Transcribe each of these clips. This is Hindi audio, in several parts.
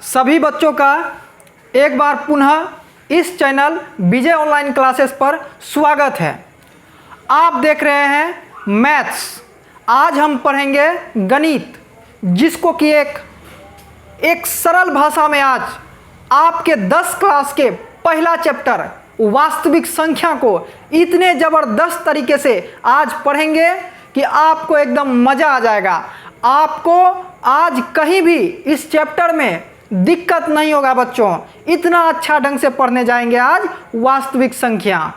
सभी बच्चों का एक बार पुनः इस चैनल विजय ऑनलाइन क्लासेस पर स्वागत है। आप देख रहे हैं मैथ्स। आज हम पढ़ेंगे गणित, जिसको कि एक सरल भाषा में आज आपके 10 क्लास के पहला चैप्टर वास्तविक संख्या को इतने ज़बरदस्त तरीके से आज पढ़ेंगे कि आपको एकदम मज़ा आ जाएगा। आपको आज कहीं भी इस चैप्टर में दिक्कत नहीं होगा बच्चों। इतना अच्छा ढंग से पढ़ने जाएंगे आज वास्तविक संख्या।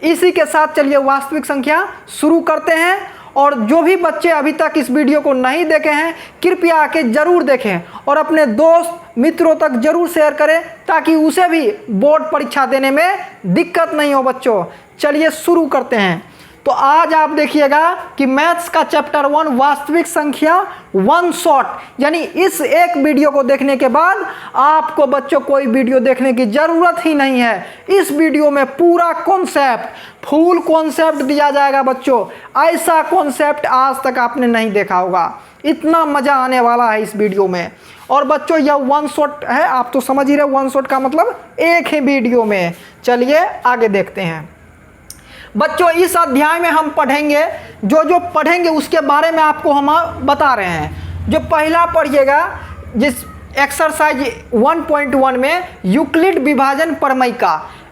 इसी के साथ चलिए वास्तविक संख्या शुरू करते हैं। और जो भी बच्चे अभी तक इस वीडियो को नहीं देखे हैं, कृपया आके ज़रूर देखें और अपने दोस्त मित्रों तक ज़रूर शेयर करें, ताकि उसे भी बोर्ड परीक्षा देने में दिक्कत नहीं हो बच्चों। चलिए शुरू करते हैं। तो आज आप देखिएगा कि मैथ्स का चैप्टर 1 वास्तविक संख्या वन शॉट, यानी इस एक वीडियो को देखने के बाद आपको बच्चों कोई वीडियो देखने की ज़रूरत ही नहीं है। इस वीडियो में पूरा कॉन्सेप्ट, फुल कॉन्सेप्ट दिया जाएगा बच्चों। ऐसा कॉन्सेप्ट आज तक आपने नहीं देखा होगा। इतना मज़ा आने वाला है इस वीडियो में। और बच्चों यह वन शॉट है, आप तो समझ ही रहे वन शॉट का मतलब एक ही वीडियो में। चलिए आगे देखते हैं बच्चों। इस अध्याय में हम पढ़ेंगे, जो पढ़ेंगे उसके बारे में आपको हम बता रहे हैं। जो पहला पढ़िएगा, जिस एक्सरसाइज 1.1 में यूक्लिड विभाजन प्रमेय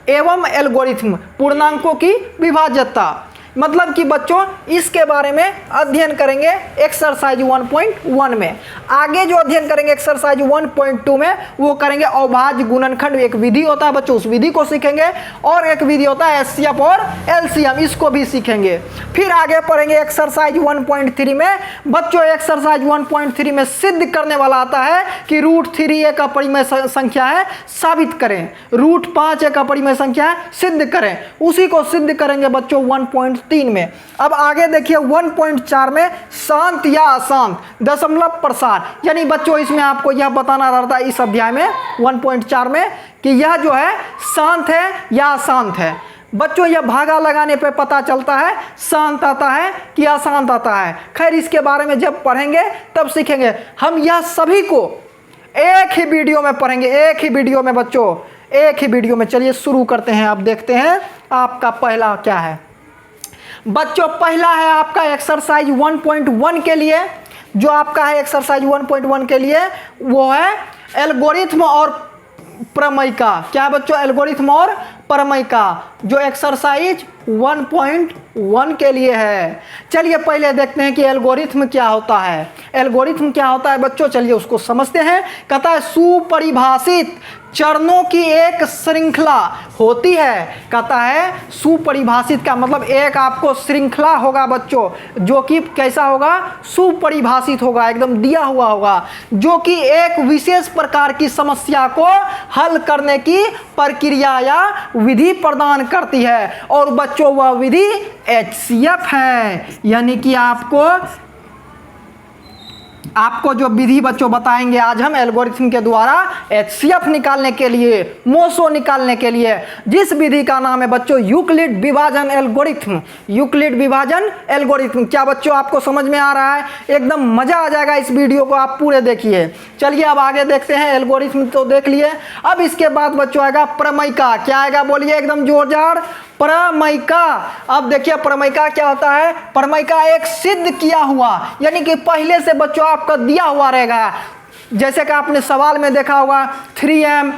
एवं एल्गोरिथम पूर्णांकों की विभाज्यता, मतलब कि बच्चों इसके बारे में अध्ययन करेंगे एक्सरसाइज 1.1 में। आगे जो अध्ययन करेंगे एक्सरसाइज 1.2 में वो करेंगे अविभाज्य गुणनखंड। एक विधि होता है बच्चों, उस विधि को सीखेंगे। और एक विधि होता है एचसीएफ और एलसीएम, इसको भी सीखेंगे। फिर आगे पढ़ेंगे एक्सरसाइज 1.3 में। बच्चों एक्सरसाइज 1.3 में सिद्ध करने वाला आता है कि √3 एक अपरिमेय संख्या है, साबित करें। √5 एक अपरिमेय संख्या है, सिद्ध करें। उसी को सिद्ध करेंगे बच्चों 1.3 में। अब आगे देखिए 1.4 में शांत या अशांत दशमलव प्रसार, यानी बच्चों इसमें आपको यह बताना रहता है इस अध्याय में 1.4 में कि यह जो है शांत है या अशांत है। बच्चों यह भागा लगाने पे पता चलता है शांत आता है कि अशांत आता है। खैर इसके बारे में जब पढ़ेंगे तब सीखेंगे। हम यह सभी को एक ही वीडियो में पढ़ेंगे, एक ही वीडियो में बच्चों, एक ही वीडियो में। चलिए शुरू करते हैं। अब देखते हैं आपका पहला क्या है बच्चों। पहला है आपका एक्सरसाइज 1.1 के लिए। जो आपका है एक्सरसाइज 1.1 के लिए वो है एल्गोरिथम और प्रमेय का। क्या है बच्चों? एल्गोरिथम और प्रमेय का, जो एक्सरसाइज 1.1 के लिए है। चलिए पहले देखते हैं कि एल्गोरिथम क्या होता है। एल्गोरिथम क्या होता है बच्चों, चलिए उसको समझते हैं। कहता है सुपरिभाषित चरणों की एक श्रृंखला होती है। कहता है सुपरिभाषित का मतलब एक आपको श्रृंखला होगा बच्चों, जो कि कैसा होगा? सुपरिभाषित होगा, एकदम दिया हुआ होगा, जो कि एक विशेष प्रकार की समस्या को हल करने की प्रक्रिया या विधि प्रदान करती है। और बच्चों वह विधि एचसीएफ है, यानी कि आपको जो विधि बच्चों बताएंगे आज हम एल्गोरिथम के द्वारा एचसीएफ निकालने के लिए, मोसो निकालने के लिए, जिस विधि का नाम है बच्चों यूक्लिड विभाजन एल्गोरिथम। यूक्लिड विभाजन एल्गोरिथम। क्या बच्चों आपको समझ में आ रहा है? एकदम मजा आ जाएगा। इस वीडियो को आप पूरे देखिए। चलिए अब आगे देखते हैं। एल्गोरिथम तो देख लिए। अब इसके बाद बच्चों आएगा प्रमेय का। क्या आएगा बोलिए एकदम जोरदार? प्रमेय का। अब देखिए प्रमेय का क्या होता है। प्रमेय का एक सिद्ध किया हुआ, यानी कि पहले से बच्चों आपका दिया हुआ रहेगा। जैसे कि आपने सवाल में देखा होगा 3m,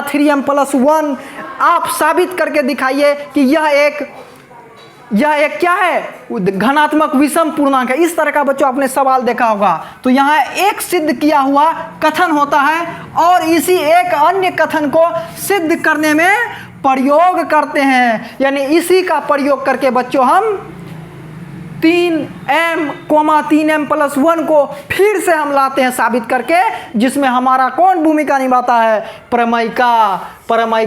3m + 1। आप साबित करके दिखाइए कि यह एक क्या है? घनात्मक विषम पूर्णांक है। इस तरह का बच्चों आपने सवाल देखा होगा। तो यहाँ एक सिद्ध किया हुआ कथन होता है और इसी एक अन्य कथन को सिद्ध करने में प्रयोग करते हैं। यानी इसी का प्रयोग करके बच्चों हम 3m, 3m + 1 को फिर से हम लाते हैं साबित करके, जिसमें हमारा कौन भूमिका निभाता है? प्रमेय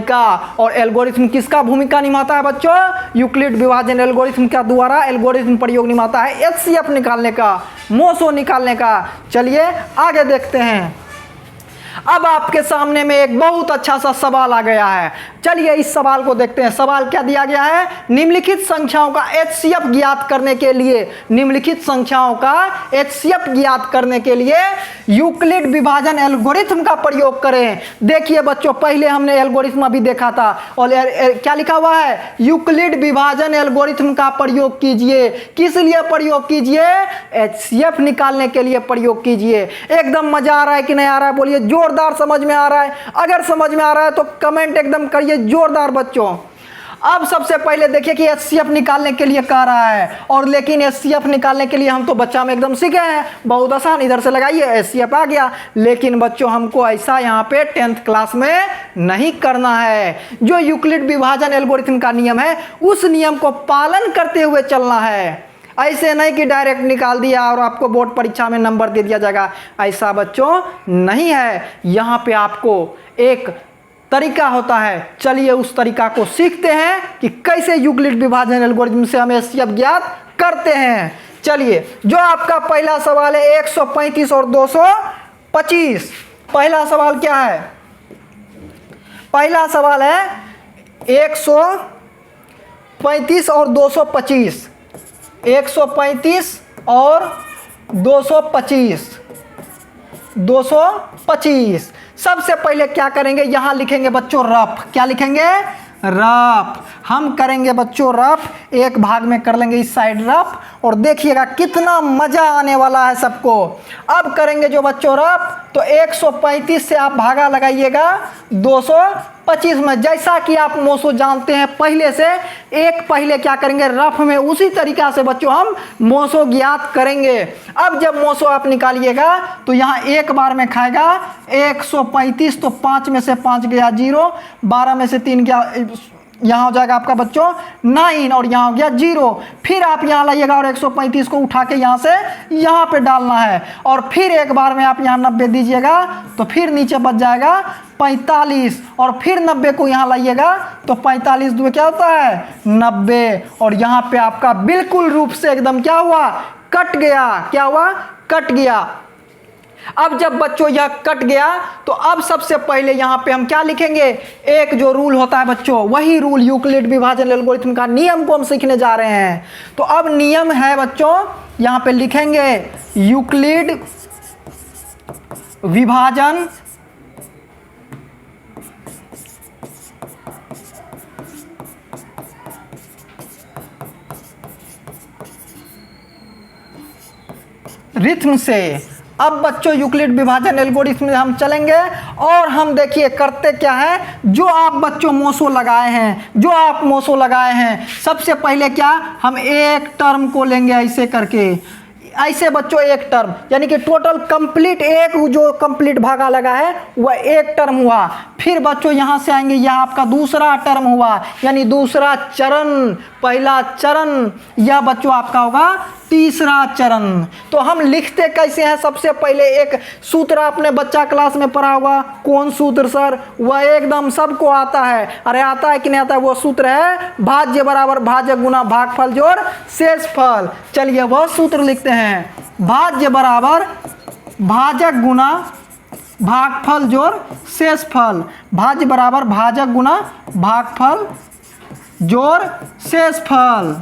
का। और एल्गोरिथम किसका भूमिका निभाता है बच्चों? यूक्लिड विभाजन एल्गोरिथम का द्वारा एल्गोरिथम प्रयोग निभाता है एचसीएफ निकालने का, मोसो निकालने का। चलिए आगे देखते हैं। अब आपके सामने में एक बहुत अच्छा सा सवाल आ गया है। चलिए इस सवाल को देखते हैं। सवाल क्या दिया गया है? निम्नलिखित संख्याओं का एचसीएफ ज्ञात करने के लिए, निम्नलिखित संख्याओं का एचसीएफ ज्ञात करने के लिए यूक्लिड विभाजन एल्गोरिथम का प्रयोग करें। देखिए बच्चों, पहले हमने एल्गोरिथम अभी देखा था और क्या लिखा हुआ है? यूक्लिड विभाजन एल्गोरिथम का प्रयोग कीजिए। किस लिए प्रयोग कीजिए? एचसीएफ निकालने के लिए प्रयोग कीजिए। एकदम मजा आ रहा है कि नहीं आ रहा है? बोलिए, जोरदार समझ में आ रहा है? अगर समझ में आ रहा है तो कमेंट एकदम करिए जोरदार बच्चों। अब सबसे पहले देखिए कि एचसीएफ निकालने के लिए कह रहा है, और लेकिन एचसीएफ निकालने के लिए हम तो बच्चा में एकदम सीखे हैं, बहुत आसान, इधर से लगाइए एचसीएफ आ गया। लेकिन बच्चों हमको ऐसा यहाँ पे 10th क्लास में नहीं करना है। जो यूक्लिड विभाजन एल्गोरिथम का नियम है उस नियम को पालन करते हुए चलना है। ऐसे नहीं कि डायरेक्ट निकाल दिया और आपको बोर्ड परीक्षा में नंबर दे दिया जाएगा, ऐसा बच्चों नहीं है। यहाँ पे आपको एक तरीका होता है। चलिए उस तरीका को सीखते हैं कि कैसे यूक्लिड विभाजन एल्गोरिथम से हम एचसीएफ ज्ञात करते हैं। चलिए, जो आपका पहला सवाल है 135 और 225। पहला सवाल क्या है? पहला सवाल है 135 और 225। 135 और 225। 225। सबसे पहले क्या करेंगे? यहां लिखेंगे बच्चों रफ। क्या लिखेंगे? रफ। हम करेंगे बच्चों रफ, एक भाग में कर लेंगे इस साइड रफ, और देखिएगा कितना मजा आने वाला है सबको। अब करेंगे जो बच्चों रफ, तो 135 से आप भागा लगाइएगा 225 में। जैसा कि आप मोसो जानते हैं पहले से, एक पहले क्या करेंगे रफ में, उसी तरीका से बच्चों हम मोसो ज्ञात करेंगे। अब जब मोसो आप निकालिएगा तो यहाँ एक बार में खाएगा 135, तो 5 में से 5 गया 0, 12 में से 3 गया, यहाँ हो जाएगा आपका बच्चों 9, और यहाँ हो गया 0। फिर आप यहाँ लाइएगा और 135 को उठा के यहाँ से यहाँ पे डालना है, और फिर एक बार में आप यहाँ 90 दीजिएगा, तो फिर नीचे बच जाएगा 45, और फिर 90 को यहाँ लाइएगा तो 45 दूर क्या होता है? 90, और यहाँ पे आपका बिल्कुल रूप से एकदम क्या हुआ? कट गया। क्या हुआ? कट गया। अब जब बच्चों यह कट गया तो अब सबसे पहले यहाँ पे हम क्या लिखेंगे? एक जो रूल होता है बच्चों, वही रूल यूक्लिड विभाजन एल्गोरिथम का नियम को हम सीखने जा रहे हैं। तो अब नियम है बच्चों, यहाँ पे लिखेंगे यूक्लिड विभाजन रिथम से। अब बच्चों यूक्लिड विभाजन एल्गोरिथम में हम चलेंगे, और हम देखिए करते क्या है। जो आप बच्चों मोसो लगाए हैं, जो आप मोसो लगाए हैं, सबसे पहले क्या हम एक टर्म को लेंगे ऐसे करके, ऐसे बच्चों एक टर्म, यानी कि टोटल कंप्लीट एक जो कंप्लीट भागा लगा है वह एक टर्म हुआ। फिर बच्चों यहाँ से आएंगे, यह आपका दूसरा टर्म हुआ, यानी दूसरा चरण। पहला चरण यह बच्चों आपका होगा तीसरा चरण। तो हम लिखते कैसे हैं? सबसे पहले एक सूत्र आपने बच्चा क्लास में पढ़ा होगा। कौन सूत्र सर? वह एकदम सबको आता है। अरे आता है कि नहीं आता है? वो सूत्र है भाज्य बराबर भाजक गुना भागफल जोड़ शेषफल। चलिए वह सूत्र लिखते हैं, भाज्य बराबर भाजक गुना भागफल जोड़ शेषफल। भाज्य बराबर भाजक गुना भागफल जोड़ शेषफल।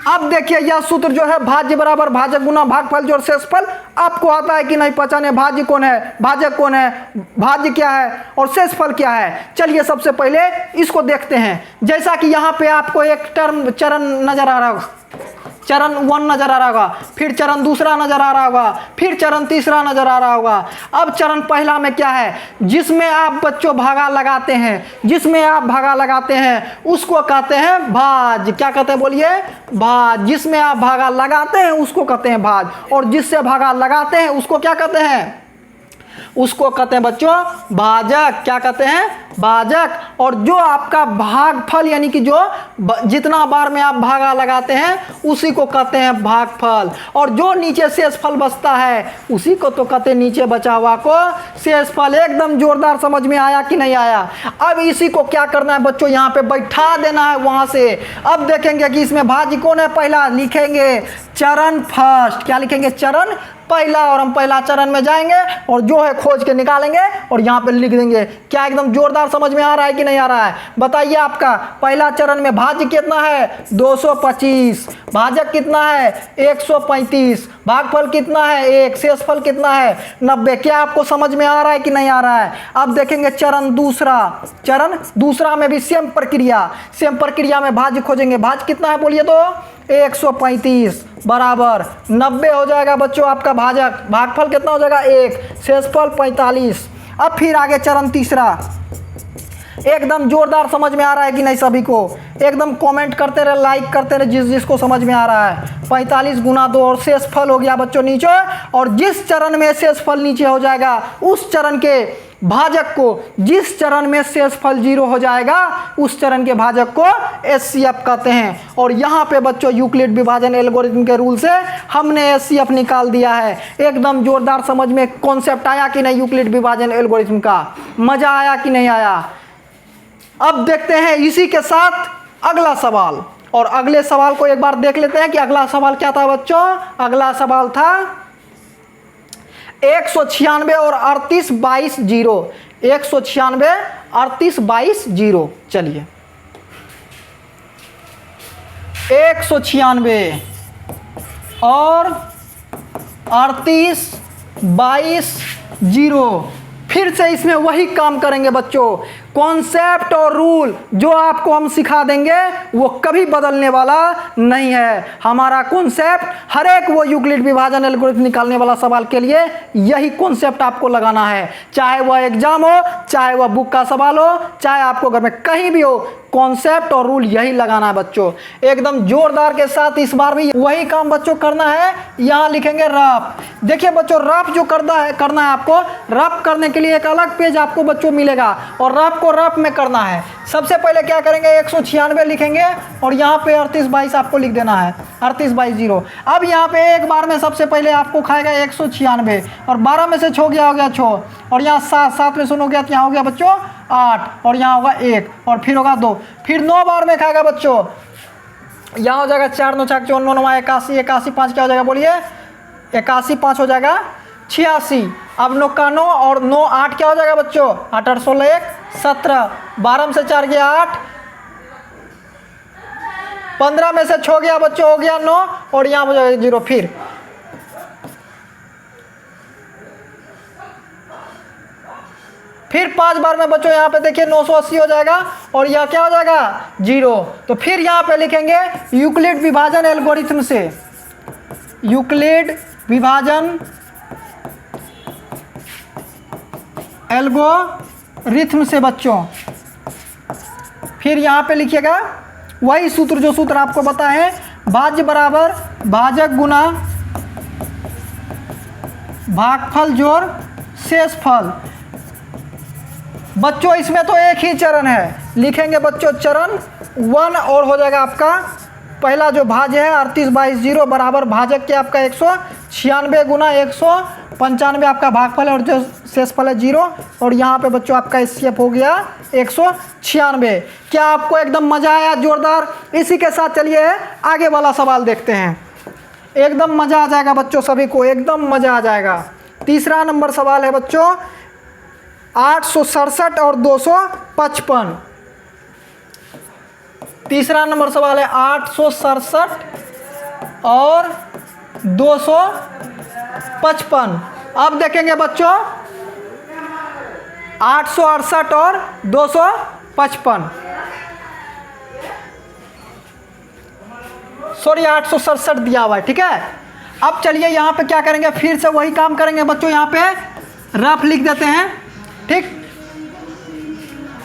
अब देखिए यह सूत्र जो है भाज्य बराबर भाजक गुना भागफल जोड़ शेषफल, आपको आता है कि नहीं पहचाने? भाज्य कौन है, भाजक कौन है, भाज्य क्या है और शेषफल क्या है? चलिए सबसे पहले इसको देखते हैं। जैसा कि यहाँ पे आपको एक टर्म चरण नजर आ रहा होगा, चरण 1 नजर आ रहा होगा, फिर चरण दूसरा नजर आ रहा होगा, फिर चरण तीसरा नजर आ रहा होगा। अब चरण पहला में क्या है? जिसमें आप बच्चों भागा लगाते हैं, जिसमें आप भागा लगाते हैं उसको कहते हैं भाज। क्या कहते हैं? बोलिए, भाज। जिसमें आप भागा लगाते हैं उसको कहते हैं भाज, और जिससे भागा लगाते हैं उसको क्या कहते हैं? उसको कहते हैं बच्चों भाजक। क्या कहते हैं? भाजक। और जो आपका भागफल, यानी कि जो जितना बार में आप भागा लगाते हैं उसी को कहते हैं भागफल, और जो नीचे शेषफल बचता है उसी को तो कहते हैं नीचे बचा हुआ को शेषफल। एकदम जोरदार समझ में आया कि नहीं आया? अब इसी को क्या करना है बच्चों? यहाँ पे बैठा देना है वहां से। अब देखेंगे कि इसमें भाज्य कौन है? पहला लिखेंगे चरण फर्स्ट। क्या लिखेंगे? चरण पहला, और हम पहला चरण में जाएंगे और जो है खोज के निकालेंगे और यहाँ पे लिख देंगे। क्या एकदम जोरदार समझ में आ रहा है कि नहीं आ रहा है? बताइए आपका पहला चरण में भाज्य कितना है? 225। भाजक कितना है? 135। भागफल कितना है? 1। शेषफल कितना है? 90। क्या आपको समझ में आ रहा है कि नहीं आ रहा है? अब देखेंगे चरण दूसरा। चरण दूसरा में भी सेम प्रक्रिया में भाज्य खोजेंगे। भाज्य कितना है बोलिए तो? 135 बराबर 90 हो जाएगा बच्चों आपका भाजक। भागफल कितना हो जाएगा? 1। शेषफल 45। अब फिर आगे चरण तीसरा। एकदम जोरदार समझ में आ रहा है कि नहीं सभी को? एकदम कमेंट करते रहे, लाइक करते रहे जिसको समझ में आ रहा है। 45 गुना 2 और शेषफल हो गया बच्चों नीचे, और जिस चरण में शेषफल नीचे हो जाएगा उस चरण के भाजक को, जिस चरण में शेषफल 0 हो जाएगा उस चरण के भाजक को एचसीएफ कहते हैं। और यहाँ पे बच्चों यूक्लिड विभाजन एल्गोरिथम के रूल से हमने एचसीएफ निकाल दिया है। एकदम जोरदार समझ में कॉन्सेप्ट आया कि नहीं यूक्लिड विभाजन एल्गोरिथम का? मजा आया कि नहीं आया? अब देखते हैं इसी के साथ अगला सवाल, और अगले सवाल को एक बार देख लेते हैं कि अगला सवाल क्या था बच्चों। अगला सवाल था 196 और 38 22 0। 196 38 22 0। चलिए 196 और 38 22 0। फिर से इसमें वही काम करेंगे बच्चों। कॉन्सेप्ट और रूल जो आपको हम सिखा देंगे वो कभी बदलने वाला नहीं है। हमारा कॉन्सेप्ट हर एक वो यूक्लिड विभाजन एल्गोरिथम निकालने वाला सवाल के लिए यही कॉन्सेप्ट आपको लगाना है। चाहे वह एग्जाम हो, चाहे वह बुक का सवाल हो, चाहे आपको घर में कहीं भी हो, कॉन्सेप्ट और रूल यही लगाना है बच्चों। एकदम जोरदार के साथ इस बार भी वही काम बच्चों करना है। यहाँ लिखेंगे रफ। देखिए बच्चों रफ जो करना है आपको, रफ करने के लिए एक अलग पेज आपको बच्चों मिलेगा, और रफ को रफ में करना है। सबसे पहले क्या करेंगे? 196 लिखेंगे और यहाँ पे 38 22 आपको लिख देना है। 38 22 0। अब यहाँ पे एक बार में सबसे पहले आपको खाएगा 196, और 12 में से 6 गया हो गया 6, और यहाँ 7 में से 9 गया तो यहाँ हो गया बच्चों 8, और यहाँ होगा 1, और फिर होगा 2। फिर 9 बार में खाएगा बच्चों। यहाँ हो जाएगा 4 9 4 9 9 81, 81 5 क्या हो जाएगा बोलिए? 81 5 हो जाएगा 86। अब 9 का 9 और 9 8 क्या हो जाएगा बच्चों? 8 8 16 1 17। 12 में से 4 गया 8, 15 में से 6 गया बच्चों हो गया 9, और यहाँ हो जाएगा 0। फिर 5 बार में बच्चों यहाँ पे देखिए 980 हो जाएगा, और यह क्या हो जाएगा? 0। तो फिर यहाँ पे लिखेंगे यूक्लिड विभाजन एल्गोरिथम से, यूक्लिड विभाजन एल्गोरिथम से बच्चों। फिर यहाँ पे लिखिएगा वही सूत्र, जो सूत्र आपको पता है, भाज्य बराबर भाजक गुना भागफल जोड़ शेषफल। बच्चों इसमें तो एक ही चरण है, लिखेंगे बच्चों चरण 1, और हो जाएगा आपका पहला जो भाज्य है 38 22 0 बराबर भाजक के आपका 196 गुना 195 आपका भागफल है, और जो शेषफल है 0, और यहाँ पे बच्चों आपका एचसीएफ हो गया 196। क्या आपको एकदम मजा आया जोरदार? इसी के साथ चलिए आगे वाला सवाल देखते हैं। एकदम मजा आ जाएगा बच्चों, सभी को एकदम मजा आ जाएगा। तीसरा नंबर सवाल है बच्चों 867 और 255। तीसरा नंबर सवाल है 867 और 255। अब देखेंगे बच्चों 868 और 255, सॉरी 867 दिया हुआ है, ठीक है। अब चलिए यहाँ पे क्या करेंगे? फिर से वही काम करेंगे बच्चों। यहाँ पे रफ लिख देते हैं, ठीक।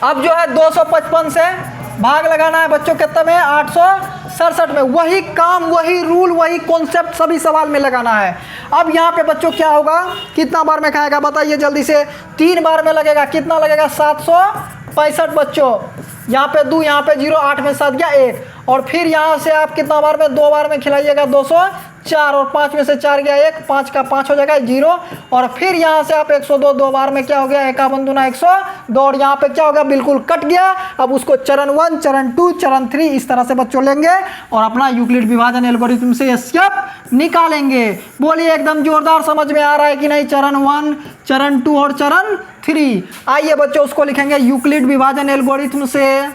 अब जो है 255 से भाग लगाना है बच्चों कितना में? 867 में। वही काम, वही रूल, वही कॉन्सेप्ट सभी सवाल में लगाना है। अब यहाँ पे बच्चों क्या होगा? कितना बार में खाएगा बताइए जल्दी से? 3 बार में लगेगा। कितना लगेगा? 765 बच्चों। यहाँ पे 2, यहाँ पे 0, 8 में 7 गया 1, और फिर यहाँ से आप कितना बार में? 2 बार में खिलाइएगा 4 और 5 में से 4 गया 1, 5 का 5 हो जाएगा 0। और फिर यहाँ से आप 102 दो बार में क्या हो गया 51 दूना 102 और यहाँ पे क्या हो गया बिल्कुल कट गया। अब उसको चरण 1, चरण 2, चरण 3 इस तरह से बच्चों लेंगे और अपना यूक्लिड विभाजन एल्गोरिथम से एचसीएफ निकालेंगे। बोलिए एकदम जोरदार समझ में आ रहा है कि नहीं? चरण 1, चरण 2 और चरण 3। आइए बच्चों उसको लिखेंगे यूक्लिड विभाजन एल्गोरिथम से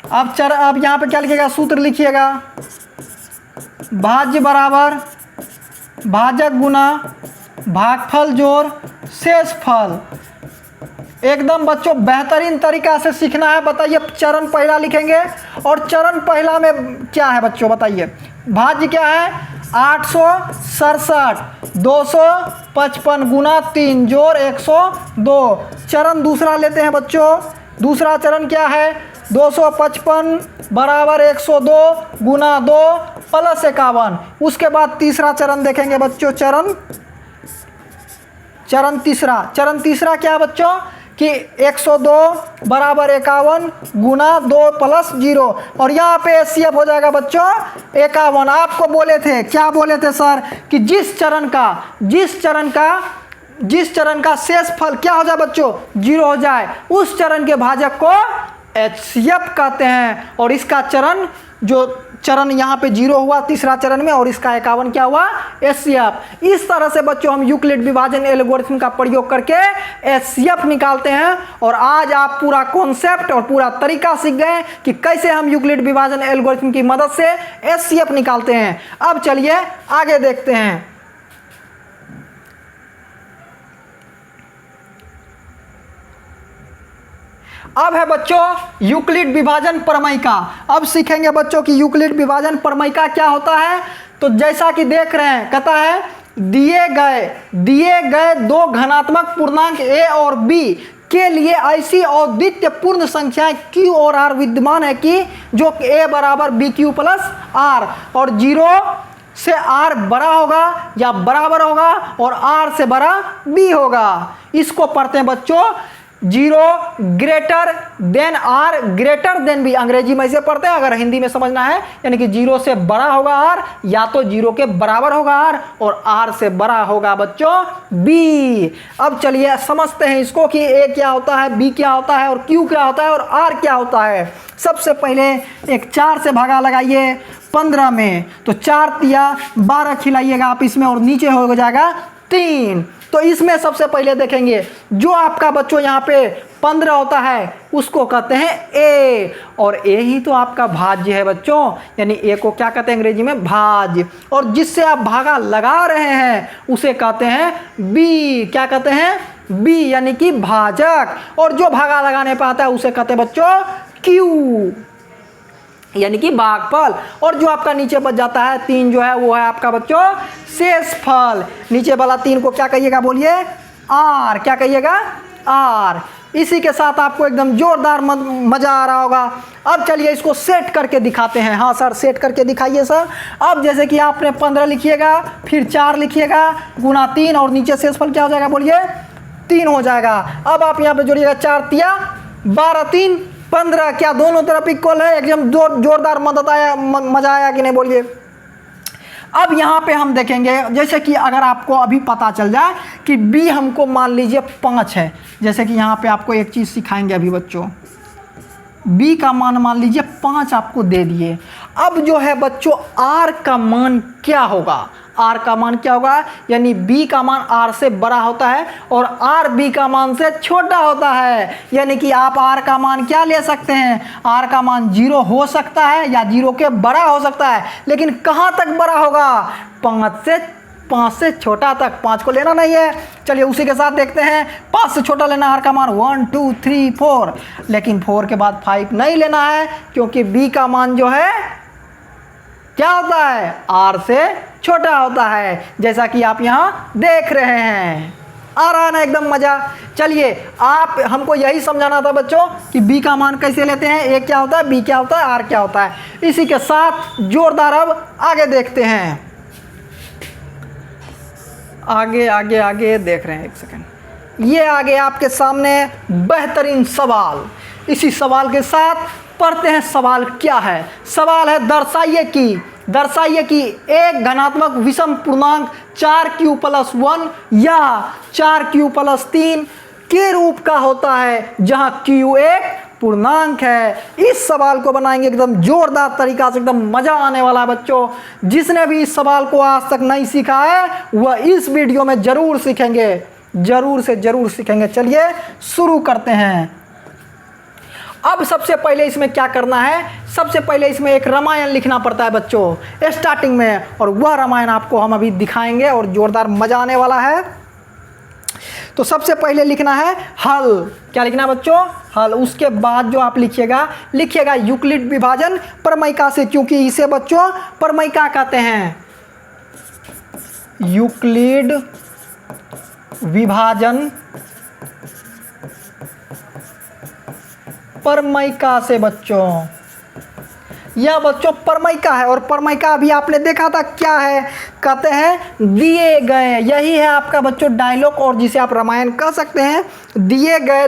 अब यहाँ पे क्या लिखिएगा? सूत्र लिखिएगा, भाज्य बराबर भाजक गुना भागफल जोड़ शेषफल। एकदम बच्चों बेहतरीन तरीका से सीखना है। बताइए चरण पहला लिखेंगे और चरण पहला में क्या है बच्चों बताइए? भाज्य क्या है? 867 255 गुना 3 जोड़ 102। चरण दूसरा लेते हैं बच्चों। दूसरा चरण क्या है? 255 बराबर 102 गुना 2 प्लस 51। उसके बाद तीसरा चरण देखेंगे बच्चों। चरण तीसरा क्या है बच्चों कि 102 बराबर 51 गुना 2 प्लस 0 और यहाँ पे एचसीएफ हो जाएगा बच्चों 51। आपको बोले थे, क्या बोले थे सर कि जिस चरण का शेषफल क्या हो जाए बच्चों 0 हो जाए, उस चरण के भाजक को एचसीएफ कहते हैं। और इसका चरण यहाँ पे 0 हुआ तीसरा चरण में और इसका 51 क्या हुआ? एचसीएफ। इस तरह से बच्चों हम यूक्लिड विभाजन एल्गोरिथम का प्रयोग करके एचसीएफ निकालते हैं। और आज आप पूरा कॉन्सेप्ट और पूरा तरीका सीख गए कि कैसे हम यूक्लिड विभाजन एल्गोरिथम की मदद से एचसीएफ निकालते हैं। अब चलिए आगे देखते हैं। अब है बच्चों यूक्लिड विभाजन प्रमेयिका। अब सीखेंगे बच्चों कि यूक्लिड विभाजन प्रमेयिका क्या होता है। तो जैसा कि देख रहे हैं कहता है दिए गए दो धनात्मक पूर्णांक a और b के लिए ऐसी अद्वितीय पूर्ण संख्याएं q और r विद्यमान है कि जो a बराबर bq प्लस r और 0 से r बड़ा होगा या बराबर होगा और r से बड़ा b होगा। इसको पढ़ते हैं बच्चों 0 greater than r greater than b। अंग्रेजी में इसे पढ़ते हैं, अगर हिंदी में समझना है यानी कि 0 से बड़ा होगा r या तो 0 के बराबर होगा r और r से बड़ा होगा बच्चों b। अब चलिए समझते हैं इसको कि a क्या होता है, b क्या होता है और q क्या होता है और r क्या होता है। सबसे पहले एक 4 से भागा लगाइए 15 में, तो 4 तिया 12 खिलाइएगा आप इसमें और नीचे हो जाएगा 3। तो इसमें सबसे पहले देखेंगे जो आपका बच्चों यहाँ पे 15 होता है उसको कहते हैं a और a ही तो आपका भाज्य है बच्चों, यानी a को क्या कहते हैं अंग्रेजी में? भाज्य। और जिससे आप भागा लगा रहे हैं उसे कहते हैं b। क्या कहते हैं? b यानी कि भाजक। और जो भागा लगाने पे आता है उसे कहते हैं बच्चों q यानी कि भागफल। और जो आपका नीचे बच जाता है 3 जो है वो है आपका बच्चों शेषफल। नीचे वाला 3 को क्या कहिएगा बोलिए? r। क्या कहिएगा? r। इसी के साथ आपको एकदम जोरदार मजा आ रहा होगा। अब चलिए इसको सेट करके दिखाते हैं। हाँ सर सेट करके दिखाइए सर। अब जैसे कि आपने 15 लिखिएगा, फिर 4 लिखिएगा गुना 3 और नीचे शेषफल क्या हो जाएगा बोलिए? 3 हो जाएगा। अब आप यहाँ पे जोड़िएगा 4 तिया 12 3 15। क्या दोनों तरफ इक्वल है? एकदम जोरदार मजा आया कि नहीं बोलिए। अब यहाँ पे हम देखेंगे जैसे कि अगर आपको अभी पता चल जाए कि b हमको मान लीजिए 5 है, जैसे कि यहाँ पे आपको एक चीज़ सिखाएंगे अभी बच्चों। b का मान लीजिए 5 आपको दे दिए। अब जो है बच्चों r का मान क्या होगा? r का मान क्या होगा? यानी b का मान r से बड़ा होता है और r b का मान से छोटा होता है। यानी कि आप r का मान क्या ले सकते हैं? r का मान 0 हो सकता है या 0 के बड़ा हो सकता है, लेकिन कहाँ तक बड़ा होगा? 5 से छोटा तक। 5 को लेना नहीं है। चलिए उसी के साथ देखते हैं 5 से छोटा लेना r का मान 1 2 3 4, लेकिन 4 के बाद 5 नहीं लेना है क्योंकि b का मान जो है क्या होता है? r से छोटा होता है, जैसा कि आप यहाँ देख रहे हैं। आ रहा है ना एकदम मजा। चलिए आप हमको यही समझाना था बच्चों कि b का मान कैसे लेते हैं, a क्या होता है, b क्या होता है, r क्या होता है। इसी के साथ जोरदार अब आगे देखते हैं। आगे देख रहे हैं, एक सेकंड। ये आगे आपके सामने बेहतरीन सवाल। इसी सवाल के साथ पढ़ते हैं। सवाल क्या है? सवाल है दर्शाइए कि एक धनात्मक विषम पूर्णांक 4q+1 या 4q+3 के रूप का होता है जहां q एक पूर्णांक है। इस सवाल को बनाएंगे एकदम जोरदार तरीका से, एकदम मजा आने वाला है बच्चों। जिसने भी इस सवाल को आज तक नहीं सीखा है वह इस वीडियो में जरूर सीखेंगे, जरूर से जरूर सीखेंगे। चलिए शुरू करते हैं। अब सबसे पहले इसमें क्या करना है? सबसे पहले इसमें एक रामायण लिखना पड़ता है बच्चों स्टार्टिंग में, और वह रामायण आपको हम अभी दिखाएंगे और जोरदार मजा आने वाला है। तो सबसे पहले लिखना है हल। क्या लिखना है बच्चों? हल। उसके बाद जो आप लिखिएगा यूक्लिड विभाजन प्रमेयिका से, क्योंकि इसे बच्चों प्रमेयिका कहते हैं। यूक्लिड विभाजन प्रमेयिका से बच्चों, यह बच्चों प्रमेयिका है। और प्रमेयिका अभी आपने देखा था क्या है? कहते हैं दिए गए। यही है आपका बच्चों डायलॉग, और जिसे आप रामायण कह सकते हैं। दिए गए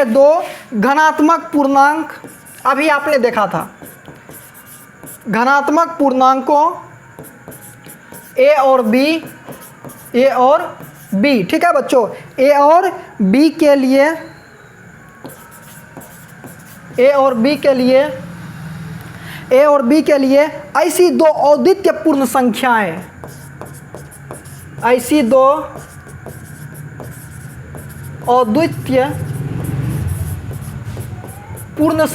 दो धनात्मक पूर्णांक, अभी आपने देखा था धनात्मक पूर्णांकों ए और बी, ठीक है बच्चों। ए और बी के लिए ऐसी दो अद्वितीय पूर्ण संख्याएं, ऐसी दो अद्वितीय पूर्ण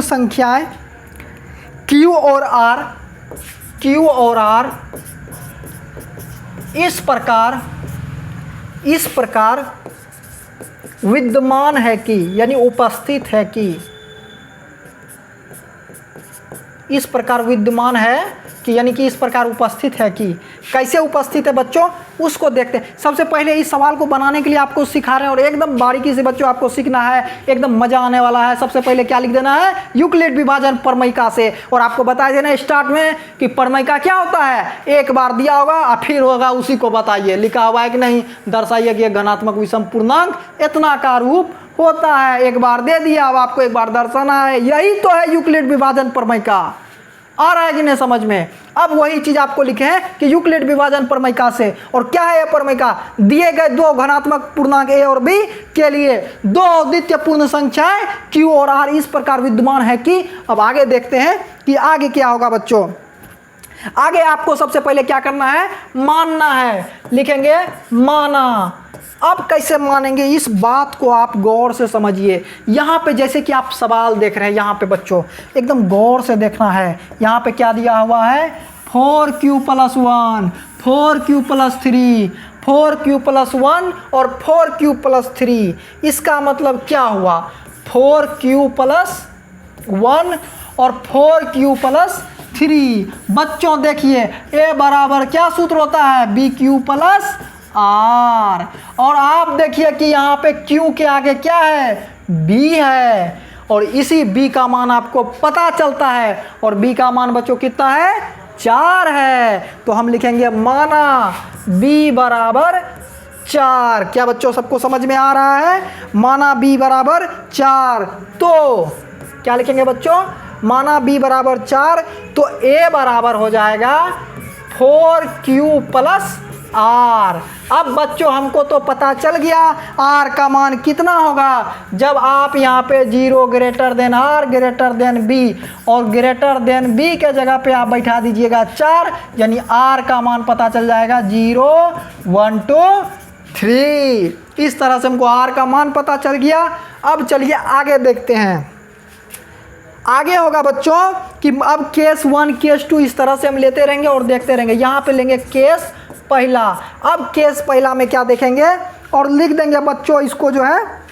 संख्याएं Q और R इस प्रकार विद्यमान है कि, यानी उपस्थित है कि, इस प्रकार विद्यमान है कि यानी कि इस प्रकार उपस्थित है कि। कैसे उपस्थित है बच्चों उसको देखते हैं। सबसे पहले इस सवाल को बनाने के लिए आपको सिखा रहे हैं और एकदम बारीकी से बच्चों आपको सीखना है, एकदम मजा आने वाला है। सबसे पहले क्या लिख देना है? यूक्लिड विभाजन प्रमेयिका से। और आपको बता देना स्टार्ट में कि प्रमेयिका क्या होता है। एक बार दिया होगा और फिर होगा उसी को बताइए, लिखा हुआ है कि नहीं, दर्शाइए कि धनात्मक विषम पूर्णांक इतना का रूप होता है। एक बार दे दिया, अब आपको एक बार दर्शाना है। यही तो है यूक्लिड विभाजन प्रमेयिका। आ रहा है कि नहीं समझ में? अब वही चीज आपको लिखे हैं कि यूक्लिड विभाजन प्रमेयिका से। और क्या है यह प्रमेयिका? दिए गए दो धनात्मक पूर्णांक ए और बी के लिए दो अद्वितीय पूर्ण संख्याएं Q और R इस प्रकार विद्यमान है कि। अब आगे देखते हैं कि आगे क्या होगा बच्चों। आगे आपको सबसे पहले क्या करना है? मानना है। लिखेंगे माना। अब कैसे मानेंगे इस बात को आप गौर से समझिए। यहाँ पे जैसे कि आप सवाल देख रहे हैं, यहाँ पे बच्चों एकदम गौर से देखना है। यहाँ पे क्या दिया हुआ है? 4q+1, 4q+3, 4q+1 और 4q+3। इसका मतलब क्या हुआ? 4q+1 और 4q+3। बच्चों देखिए ए बराबर क्या सूत्र होता है? BQ+R। और आप देखिए कि यहाँ पे Q के आगे क्या है? B है। और इसी B का मान आपको पता चलता है, और B का मान बच्चों कितना है? 4 है। तो हम लिखेंगे माना B बराबर 4। क्या बच्चों सबको समझ में आ रहा है? माना B बराबर 4। तो क्या लिखेंगे बच्चों? माना B बराबर 4, तो A बराबर हो जाएगा 4q+R। अब बच्चों हमको तो पता चल गया R का मान कितना होगा। जब आप यहाँ पे 0 greater than R greater than B और ग्रेटर देन B के जगह पे आप बैठा दीजिएगा 4, यानी R का मान पता चल जाएगा 0, 1, 2, 3। इस तरह से हमको R का मान पता चल गया। अब चलिए आगे देखते हैं। आगे होगा बच्चों कि अब केस 1 केस 2 इस तरह से हम लेते रहेंगे और देखते रहेंगे। यहाँ पे लेंगे केस पहला। अब केस पहला में क्या देखेंगे और लिख देंगे बच्चों इसको जो है,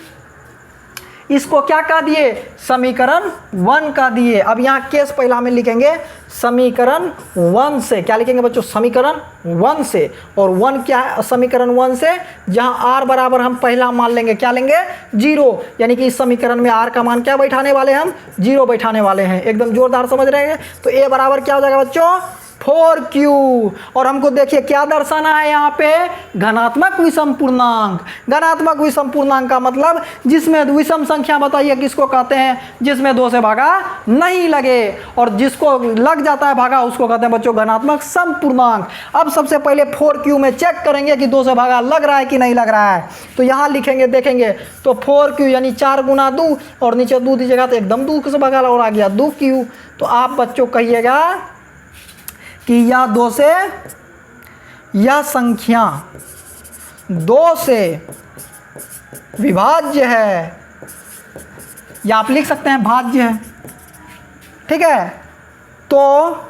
इसको क्या कह दिए? समीकरण 1 का दिए। अब यहाँ केस पहला में लिखेंगे समीकरण 1 से। क्या लिखेंगे बच्चों? समीकरण 1 से। और 1 क्या है? समीकरण 1 से जहाँ R बराबर हम पहला मान लेंगे, क्या लेंगे? 0, यानी कि इस समीकरण में R का मान क्या बैठाने वाले हम? 0 बैठाने वाले हैं। एकदम जोरदार समझ रहे हैं। तो A बराबर क्या हो जाएगा बच्चों? 4q। और हमको देखिए क्या दर्शाना है यहाँ पे, घनात्मक विषम पूर्णांक। घनात्मक विषम पूर्णांक का मतलब जिसमें विषम संख्या बताइए किसको कहते हैं, जिसमें 2 से भागा नहीं लगे, और जिसको लग जाता है भागा उसको कहते हैं बच्चों घनात्मक सम पूर्णांक। अब सबसे पहले 4q में चेक करेंगे कि 2 से भागा लग रहा है कि नहीं लग रहा है। तो यहाँ लिखेंगे, देखेंगे तो 4q यानी 4 गुना 2 और नीचे 2 दीजिएगा तो एकदम 2 से भागा और आ गया 2q। तो आप बच्चों कहिएगा कि यह 2 से, यह संख्या 2 से विभाज्य है, या आप लिख सकते हैं भाज्य है, ठीक है। तो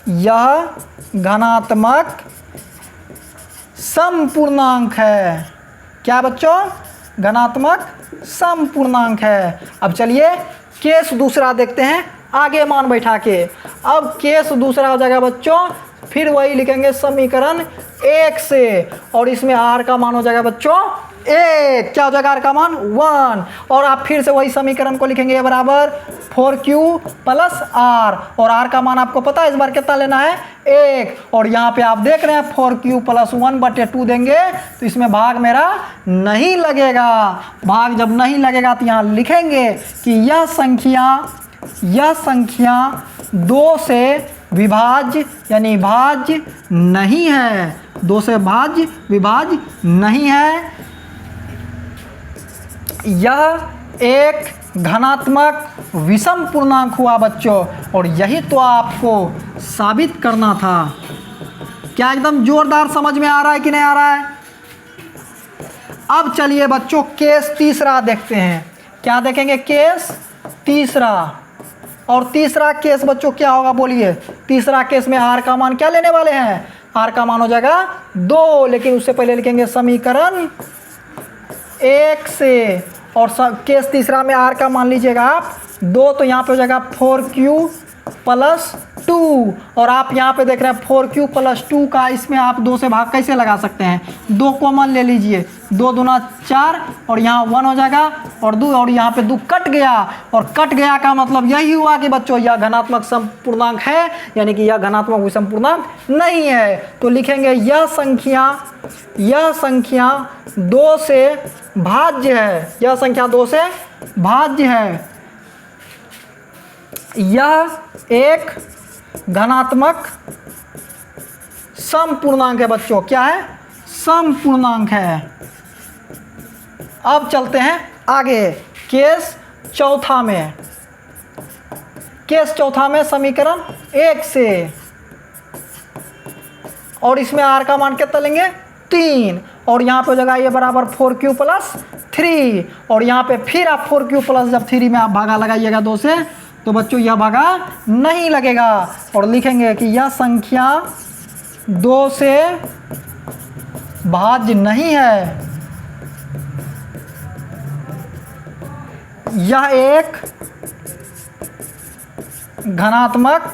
यह घनात्मक समपूर्णांक है। क्या बच्चों, घनात्मक समपूर्णांक है। अब चलिए केस दूसरा देखते हैं, आगे मान बैठा के। अब केस दूसरा हो जाएगा बच्चों, फिर वही लिखेंगे समीकरण 1 से, और इसमें r का मान हो जाएगा बच्चों 1। क्या हो जाएगा r का मान 1, और आप फिर से वही समीकरण को लिखेंगे बराबर 4q प्लस r, और r का मान आपको पता है इस बार कितना लेना है 1। और यहाँ पे आप देख रहे हैं 4q प्लस 1/2 देंगे तो इसमें भाग मेरा नहीं लगेगा। भाग जब नहीं लगेगा तो यहाँ लिखेंगे कि यह संख्या 2 से विभाज्य यानी भाज्य नहीं है, 2 से विभाज्य नहीं है। यह एक घनात्मक विषम पूर्णांक हुआ बच्चों, और यही तो आपको साबित करना था। क्या एकदम जोरदार समझ में आ रहा है कि नहीं आ रहा है? अब चलिए बच्चों केस तीसरा देखते हैं। क्या देखेंगे, केस तीसरा। और तीसरा केस बच्चों क्या होगा बोलिए, तीसरा केस में r का मान क्या लेने वाले हैं, r का मान हो जाएगा 2, लेकिन उससे पहले लिखेंगे समीकरण 1 से, और केस तीसरा में r का मान लीजिएगा आप 2, तो यहाँ पे हो जाएगा 4q प्लस 2, और आप यहाँ पे देख रहे हैं 4q प्लस 2 का इसमें आप 2 से भाग कैसे लगा सकते हैं, 2 कॉमन ले लीजिए, 2 दूना 4 और यहाँ 1 हो जाएगा, और 2 और यहाँ पे 2 कट गया, और कट गया का मतलब यही हुआ कि बच्चों यह घनात्मक समपूर्णांक है, यानी कि यह घनात्मक विषम पूर्णांक नहीं है। तो लिखेंगे यह संख्या 2 से भाज्य है, यह संख्या 2 से भाज्य है। यह एक घनात्मक समपूर्णांक है बच्चों। क्या है, समपूर्णांक है। अब चलते हैं आगे केस चौथा में। केस चौथा में समीकरण 1 से, और इसमें r का मान कितना लेंगे 3, और यहाँ पे हो जाएगा ये बराबर 4q प्लस 3, और यहाँ पे फिर आप 4q प्लस जब 3 में आप भागा लगाइएगा 2 से, तो बच्चों यह भागा नहीं लगेगा, और लिखेंगे कि यह संख्या 2 से भाज्य नहीं है। यह एक घनात्मक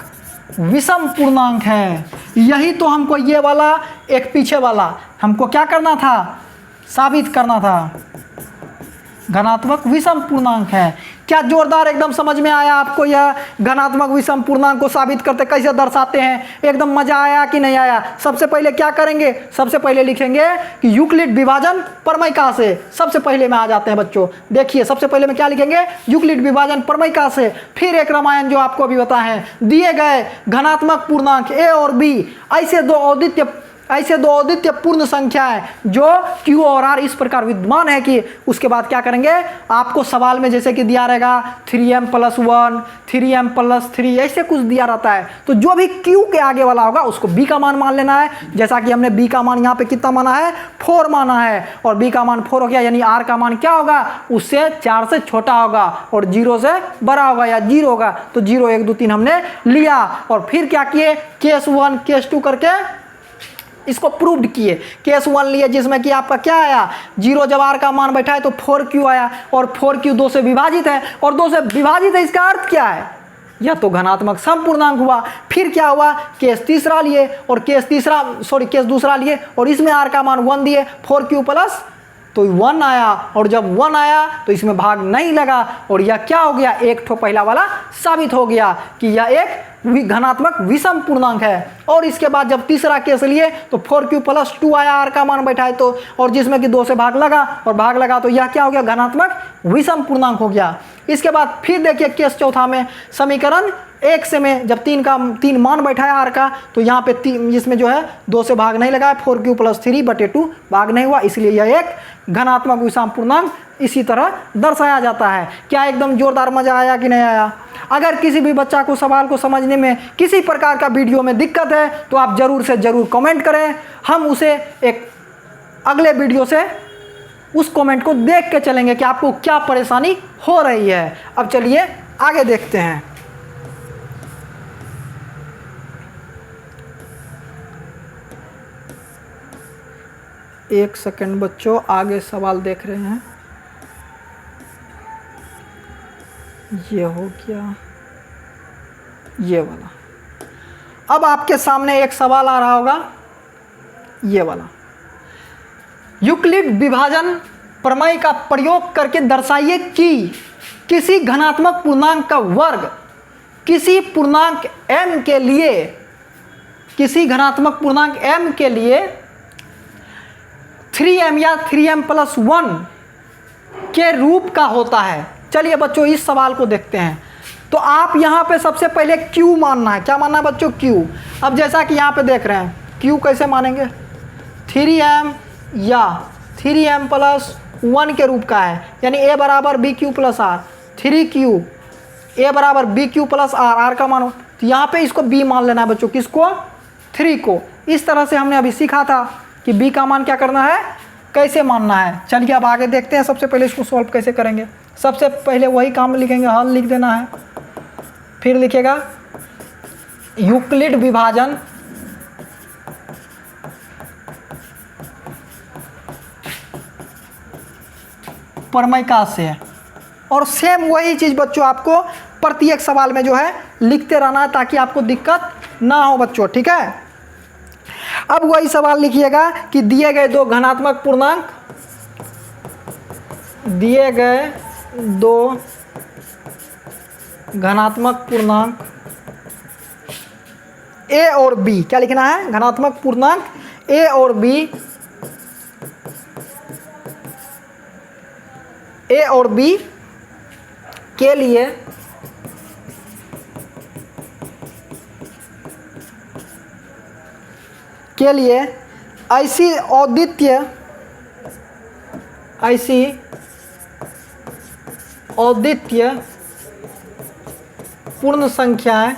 विषम पूर्णांक है। यही तो हमको ये वाला एक पीछे वाला हमको क्या करना था, साबित करना था, घनात्मक विषम पूर्णांक है। क्या जोरदार एकदम समझ में आया आपको, यह घनात्मक विषम पूर्णांक को साबित करते कैसे दर्शाते हैं, एकदम मजा आया कि नहीं आया? सबसे पहले क्या करेंगे, सबसे पहले लिखेंगे कि यूक्लिड विभाजन प्रमेय से, सबसे पहले में आ जाते हैं बच्चों। देखिए सबसे पहले में क्या लिखेंगे, यूक्लिड विभाजन प्रमेय से, फिर एक रामायण जो आपको अभी बताए हैं, दिए गए घनात्मक पूर्णांक a और b, ऐसे दो अद्वितीय पूर्ण संख्या है जो q और r इस प्रकार विद्यमान है कि उसके बाद क्या करेंगे, आपको सवाल में जैसे कि दिया रहेगा 3m + 1, 3m + 3 ऐसे कुछ दिया रहता है, तो जो भी q के आगे वाला होगा उसको b का मान लेना है। जैसा कि हमने b का मान यहाँ पे कितना माना है, 4 माना है, और b का मान 4 हो गया, यानी r का मान क्या होगा, उससे 4 से छोटा होगा और 0 से बड़ा होगा या 0 होगा, तो 0 1 2 3 हमने लिया, और फिर क्या किए, केस 1 केस 2 करके इसको प्रूव्ड किए। केस 1 लिए जिसमें कि आपका क्या आया, 0 जब r का मान बैठा है तो 4q आया, और 4q 2 से विभाजित है, और 2 से विभाजित है इसका अर्थ क्या है, यह तो घनात्मक समपूर्णांक हुआ। फिर क्या हुआ, केस तीसरा लिए, और केस दूसरा लिए, और इसमें r का मान 1 दिए, 4q प्लस तो 1 आया, और जब 1 आया तो इसमें भाग नहीं लगा, और यह क्या हो गया, एक ठो पहला वाला साबित हो गया कि यह एक घनात्मक विषम पूर्णांक है। और इसके बाद जब तीसरा केस लिए तो 4q + 2 आया, r का मान बैठा है तो, और जिसमें कि 2 से भाग लगा तो यह क्या हो गया, घनात्मक विषम पूर्णांक हो गया। इसके बाद फिर देखिए केस चौथा में समीकरण 1 से में जब 3 मान बैठा है r का, तो यहाँ पे इसमें जो है 2 से भाग नहीं लगा है, 4q + 3/2 भाग नहीं हुआ, इसलिए यह एक घनात्मक विषम पूर्णांक इसी तरह दर्शाया जाता है। क्या एकदम जोरदार मजा आया कि नहीं आया? अगर किसी भी बच्चा को सवाल को समझने में किसी प्रकार का वीडियो में दिक्कत है तो आप ज़रूर से ज़रूर कमेंट करें, हम उसे एक अगले वीडियो से उस कमेंट को देख के चलेंगे कि आपको क्या परेशानी हो रही है। अब चलिए आगे देखते हैं। एक सेकंड बच्चों, आगे सवाल देख रहे हैं। ये हो गया, ये वाला। अब आपके सामने एक सवाल आ रहा होगा, ये वाला। यूक्लिड विभाजन प्रमेय का प्रयोग करके दर्शाइए कि किसी घनात्मक पूर्णांक का वर्ग किसी पूर्णांक m के लिए, किसी घनात्मक पूर्णांक m के लिए 3m या 3m + 1 के रूप का होता है। चलिए बच्चों इस सवाल को देखते हैं। तो आप यहाँ पे सबसे पहले q मानना है। क्या मानना है बच्चों? q। अब जैसा कि यहाँ पे देख रहे हैं, q कैसे मानेंगे? 3m या 3m + 1 के रूप का है, यानी a = bq + r, 3q a = bq + r, r का मानो, तो यहाँ पे इसको b मान लेना है बच्चों। किसको? 3 को। इस तरह से हमने अभी सीखा था कि b का मान क्या करना है, कैसे मानना है। चलिए अब आगे देखते हैं। सबसे पहले इसको सॉल्व कैसे करेंगे। सबसे पहले वही काम लिखेंगे, हल लिख देना है, फिर लिखेगा यूक्लिड विभाजन प्रमेय का से, और सेम वही चीज़ बच्चों आपको प्रत्येक सवाल में जो है लिखते रहना है ताकि आपको दिक्कत ना हो बच्चों, ठीक है। अब वही सवाल लिखिएगा कि दिए गए दो घनात्मक पूर्णांक, दिए गए दो घनात्मक पूर्णांक a और b, क्या लिखना है? घनात्मक पूर्णांक a और b के लिए ऐसी औदित्य पूर्ण संख्याएं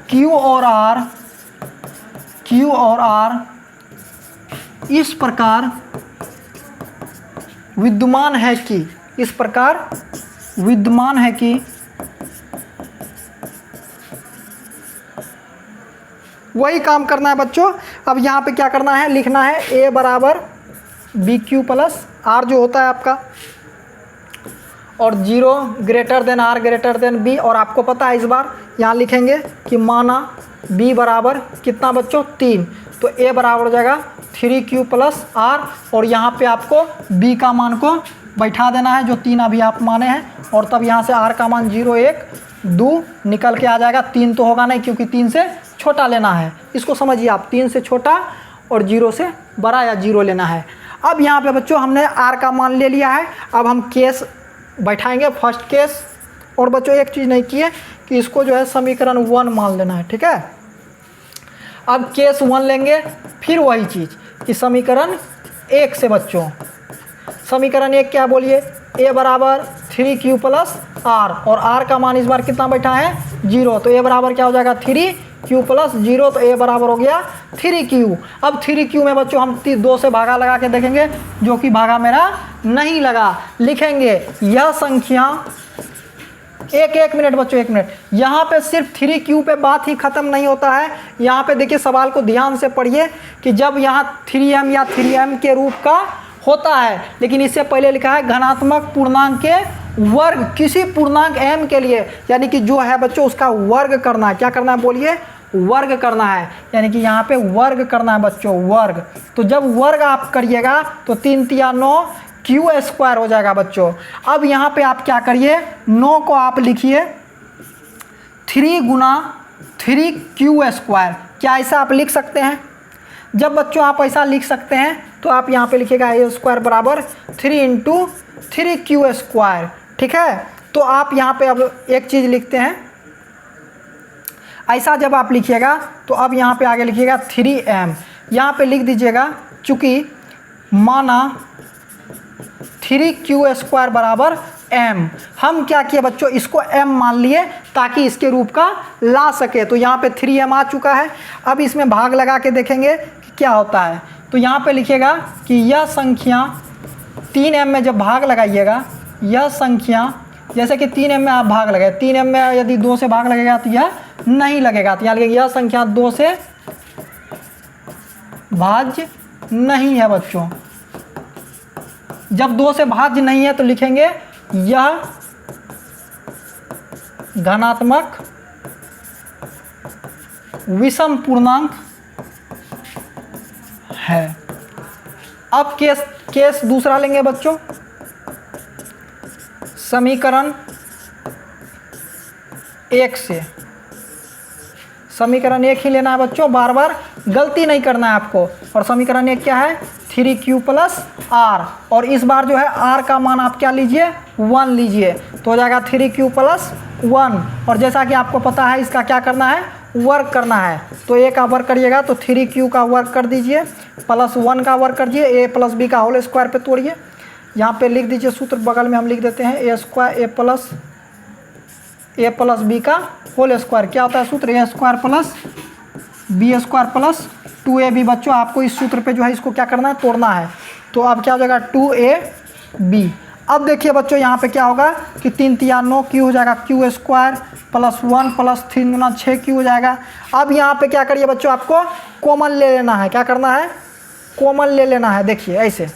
Q और R इस प्रकार विद्यमान है कि वही काम करना है बच्चों। अब यहाँ पे क्या करना है, लिखना है a = bq + r जो होता है आपका, और 0 > r b, और आपको पता है इस बार यहाँ लिखेंगे कि माना b बराबर कितना बच्चों? 3, तो a बराबर हो जाएगा 3q + r, और यहाँ पे आपको b का मान को बैठा देना है जो 3 अभी आप माने हैं, और तब यहाँ से r का मान 0, 1, 2 निकल के आ जाएगा। 3 तो होगा नहीं क्योंकि 3 से छोटा लेना है, इसको समझिए आप, 3 से छोटा और 0 से बड़ा या 0 लेना है। अब यहाँ पे बच्चों हमने r का मान ले लिया है। अब हम केस बैठाएंगे, फर्स्ट केस। और बच्चों एक चीज़ नहीं की है कि इसको जो है समीकरण 1 मान लेना है, ठीक है। अब केस 1 लेंगे, फिर वही चीज़ कि समीकरण 1 से बच्चों, समीकरण 1 क्या बोलिए? a = 3q + r, और r का मान इस बार कितना बैठा है? 0, तो a बराबर क्या हो जाएगा? 3q + 0, तो a बराबर हो गया 3q। अब 3q में बच्चों हम 2 से भागा लगा के देखेंगे, जो कि भागा मेरा नहीं लगा। लिखेंगे यह संख्या, एक मिनट बच्चों, 1 मिनट। यहाँ पे सिर्फ 3q पे बात ही ख़त्म नहीं होता है। यहाँ पे देखिए सवाल को ध्यान से पढ़िए कि जब यहाँ 3m या 3m के रूप का होता है, लेकिन इससे पहले लिखा है घनात्मक पूर्णांक के वर्ग किसी पूर्णांक m के लिए, यानी कि जो है बच्चों उसका वर्ग करना है। क्या करना है बोलिए? वर्ग करना है, यानी कि यहाँ पे वर्ग करना है बच्चों, वर्ग। तो जब वर्ग आप करिएगा तो 3 × 9 q² हो जाएगा बच्चों। अब यहाँ पे आप क्या करिए, 9 को आप लिखिए 3 गुना 3q²। क्या ऐसा आप लिख सकते हैं? जब बच्चों आप ऐसा लिख सकते हैं तो आप यहाँ पे लिखिएगा a² बराबर 3 × 3q²। ठीक है, तो आप यहाँ पे अब एक चीज़ लिखते हैं, ऐसा जब आप लिखिएगा तो अब यहाँ पे आगे लिखिएगा 3m। यहाँ पे लिख दीजिएगा, चूँकि माना 3q² बराबर m। हम क्या किए बच्चों, इसको m मान लिए ताकि इसके रूप का ला सके। तो यहाँ पे 3m आ चुका है। अब इसमें भाग लगा के देखेंगे कि क्या होता है। तो यहाँ पे लिखिएगा कि यह संख्या 3m में जब भाग लगाइएगा, यह संख्या जैसे कि 3m में आप भाग लगाए, 3m में यदि 2 से भाग लगेगा तो यह नहीं लगेगा। तो यहाँ लिखेंगे यह संख्या 2 से भाज्य नहीं है बच्चों। जब 2 से भाज्य नहीं है तो लिखेंगे यह धनात्मक विषम पूर्णांक है। अब केस दूसरा लेंगे बच्चों। समीकरण 1 से, समीकरण 1 ही लेना है बच्चों, बार बार गलती नहीं करना है आपको। और समीकरण 1 क्या है, 3q + r। और इस बार जो है r का मान आप क्या लीजिए, 1 लीजिए, तो हो जाएगा 3q + 1। और जैसा कि आपको पता है इसका क्या करना है, वर्क करना है। तो a का वर्क करिएगा तो 3q का वर्क कर दीजिए, +1 का वर्क कर दीजिए, a + b का होल स्क्वायर पे तोड़िए। यहाँ पे लिख दीजिए सूत्र, बगल में हम लिख देते हैं a² + b का होल स्क्वायर। क्या होता है सूत्र, a² + b² + 2ab। बच्चों आपको इस सूत्र पे जो है इसको क्या करना है, तोड़ना है। तो अब क्या हो जाएगा 2ab। अब देखिए बच्चों यहाँ पे क्या होगा कि 3 × 3 = 9, q हो जाएगा q² + 1 + 3 × 6q हो जाएगा। अब यहाँ पे क्या करिए बच्चों, आपको कॉमन ले लेना है। क्या करना है, कॉमन ले लेना है। देखिए ऐसे,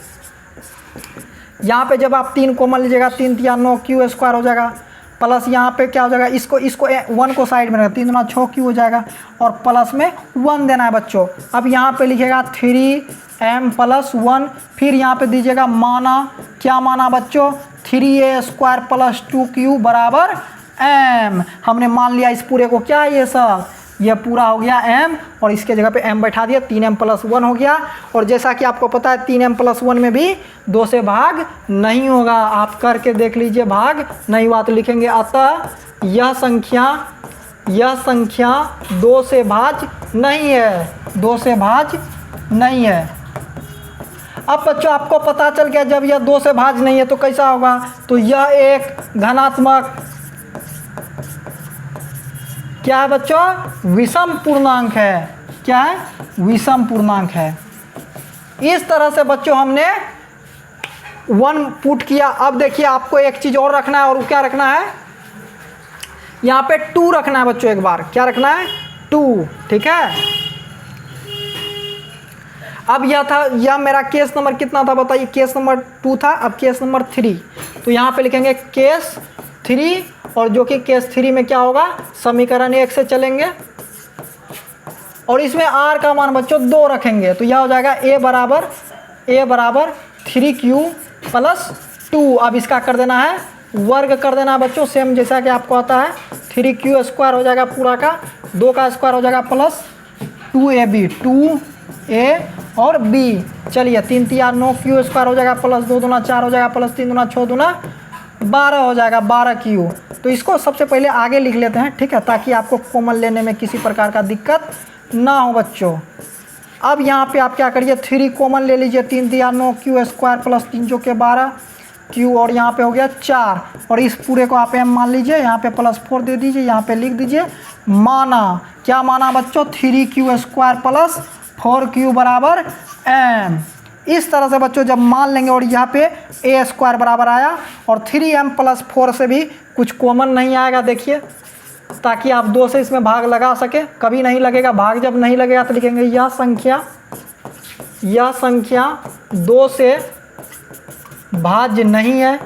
यहाँ पे जब आप 3 कॉमन लीजिएगा, 3 × 3 = 9, q² हो जाएगा, प्लस यहाँ पे क्या हो जाएगा, इसको 1 को साइड में रखा, 3 × 6q हो जाएगा, और प्लस में 1 देना है बच्चों। अब यहाँ पे लिखिएगा 3m + 1, फिर यहाँ पे दीजिएगा माना, क्या माना बच्चों, 3a² + 2q बराबर m। हमने मान लिया इस पूरे को, क्या है ये सब, यह पूरा हो गया m, और इसके जगह पे m बैठा दिया, 3m + 1 हो गया। और जैसा कि आपको पता है 3m + 1 में भी 2 से भाग नहीं होगा। आप करके देख लीजिए, भाग नहीं हुआ तो लिखेंगे अतः यह संख्या 2 से भाज्य नहीं है, 2 से भाज्य नहीं है। अब बच्चों आपको पता चल गया जब यह 2 से भाज्य नहीं है तो कैसा होगा, तो यह एक धनात्मक क्या है बच्चों, विषम पूर्णांक है। क्या है, विषम पूर्णांक है। इस तरह से बच्चों हमने 1 पुट किया। अब देखिए आपको एक चीज़ और रखना है, और क्या रखना है, यहाँ पे 2 रखना है बच्चों। एक बार क्या रखना है, 2। ठीक है, अब यह था, यह मेरा केस नंबर कितना था बताइए, केस नंबर 2 था। अब केस नंबर 3, तो यहाँ पे लिखेंगे केस 3, और जो कि केस 3 में क्या होगा, समीकरण 1 से चलेंगे और इसमें r का मान बच्चों 2 रखेंगे। तो यह हो जाएगा a बराबर 3q + 2। अब इसका कर देना है वर्ग, कर देना है बच्चों, सेम जैसा कि आपको आता है। 3q² हो जाएगा पूरा का, 2 का स्क्वायर हो जाएगा प्लस 2ab, 2a और b। चलिए 3 × 3 = 9, q² हो जाएगा प्लस 2 × 2 = 4 हो जाएगा, प्लस 3 × 6 = 12 हो जाएगा, 12q। तो इसको सबसे पहले आगे लिख लेते हैं, ठीक है, ताकि आपको कॉमन लेने में किसी प्रकार का दिक्कत ना हो बच्चों। अब यहाँ पे आप क्या करिए, 3 कॉमन ले लीजिए, 3 × 3 = 9, q² + 3 × 12 q, और यहाँ पे हो गया 4, और इस पूरे को आप m मान लीजिए, यहाँ पे +4 दे दीजिए, यहाँ पे लिख दीजिए माना। क्या माना बच्चों, 3q² + 4q बराबर m। इस तरह से बच्चों जब मान लेंगे, और यहाँ पे a² बराबर आया, और 3m + 4 से भी कुछ कॉमन नहीं आएगा। देखिए, ताकि आप 2 से इसमें भाग लगा सके, कभी नहीं लगेगा भाग। जब नहीं लगेगा तो लिखेंगे यह संख्या 2 से भाज्य नहीं है,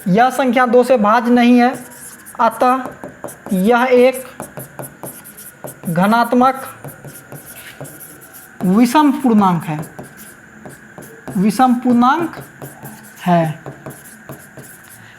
यह संख्या 2 से भाज्य नहीं है, अतः यह एक धनात्मक विषम पूर्णांक है, विषम पूर्णांक है।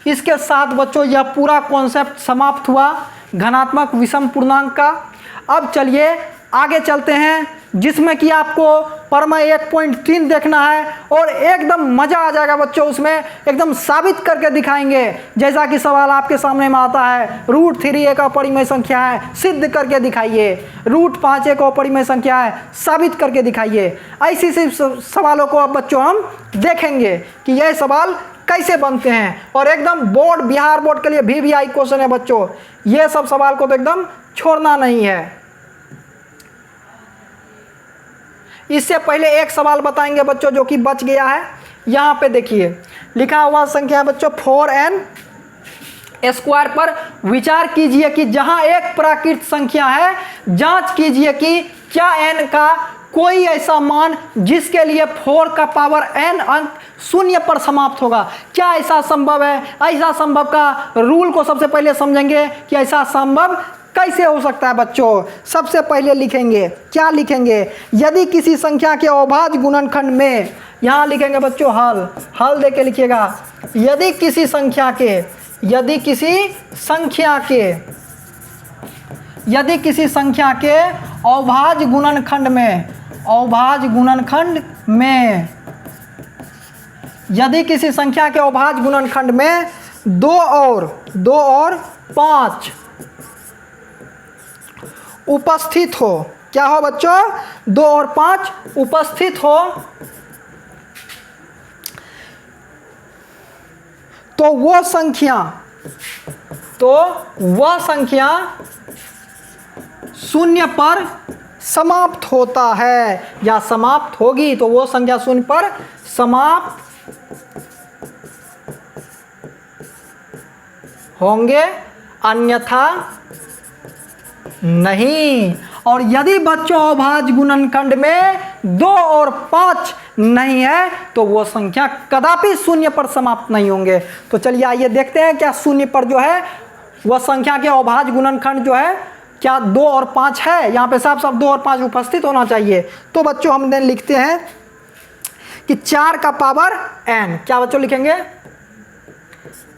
इसके साथ बच्चों यह पूरा कॉन्सेप्ट समाप्त हुआ घनात्मक विषम पूर्णांक का। अब चलिए आगे चलते हैं, जिसमें कि आपको प्रमेय 1.3 देखना है और एकदम मज़ा आ जाएगा बच्चों, उसमें एकदम साबित करके दिखाएंगे। जैसा कि सवाल आपके सामने में आता है, √3 एक अपरिमेय संख्या है, सिद्ध करके दिखाइए। √5 एक अपरिमेय संख्या है, साबित करके दिखाइए। ऐसी सवालों को अब बच्चों हम देखेंगे कि यह सवाल कैसे बनते हैं, और एकदम बोर्ड, बिहार बोर्ड के लिए VVI क्वेश्चन है बच्चों। ये सब सवाल को तो एकदम छोड़ना नहीं है। इससे पहले एक सवाल बताएंगे बच्चों जो कि बच गया है। यहाँ पे देखिए लिखा हुआ संख्या है बच्चों 4n² पर विचार कीजिए कि जहाँ एक प्राकृत संख्या है, जांच कीजिए कि क्या n का कोई ऐसा मान जिसके लिए 4 का पावर n अंक 0 पर समाप्त होगा। क्या ऐसा संभव है? ऐसा संभव का रूल को सबसे पहले समझेंगे कि ऐसा संभव कैसे हो सकता है बच्चों। सबसे पहले लिखेंगे, क्या लिखेंगे, यदि किसी संख्या के अभाज्य गुणनखंड में, यहाँ लिखेंगे बच्चों हल दे के लिखिएगा, यदि किसी संख्या के अभाज्य गुणनखंड में 2 और 5 उपस्थित हो, क्या हो बच्चों, 2 और 5 उपस्थित हो, तो वह संख्या 0 पर समाप्त होता है या समाप्त होगी, तो वो संख्या 0 पर समाप्त होंगे, अन्यथा नहीं। और यदि बच्चों अभाज्य गुणनखंड में 2 और 5 नहीं है, तो वो संख्या कदापि 0 पर समाप्त नहीं होंगे। तो चलिए आइए देखते हैं क्या 0 पर जो है वह संख्या के अभाज्य गुणनखंड जो है क्या 2 और 5 है। यहाँ पे साफ 2 और 5 उपस्थित होना चाहिए। तो बच्चों हम लिखते हैं कि 4 का पावर n, क्या बच्चों लिखेंगे,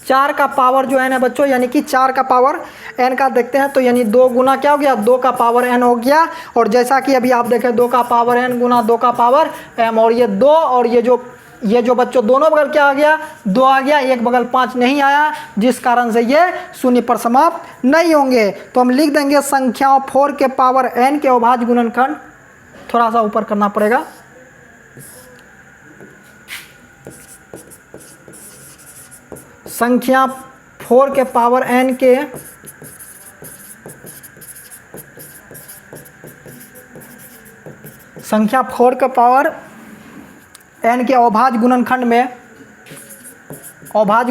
4 का पावर जो है ना बच्चों, यानी कि 4 का पावर n का देखते हैं, तो यानी 2 गुना क्या हो गया, 2 का पावर n हो गया। और जैसा कि अभी आप देखें 2 का पावर n गुना 2 का पावर m, और ये 2 और ये जो बच्चों दोनों बगल क्या आ गया, 2 आ गया, एक बगल 5 नहीं आया, जिस कारण से ये 0 पर समाप्त नहीं होंगे। तो हम लिख देंगे संख्याओं 4 के पावर n के अभाज्य गुणनखंड, थोड़ा सा ऊपर करना पड़ेगा, संख्या 4 के पावर n के अभाज्य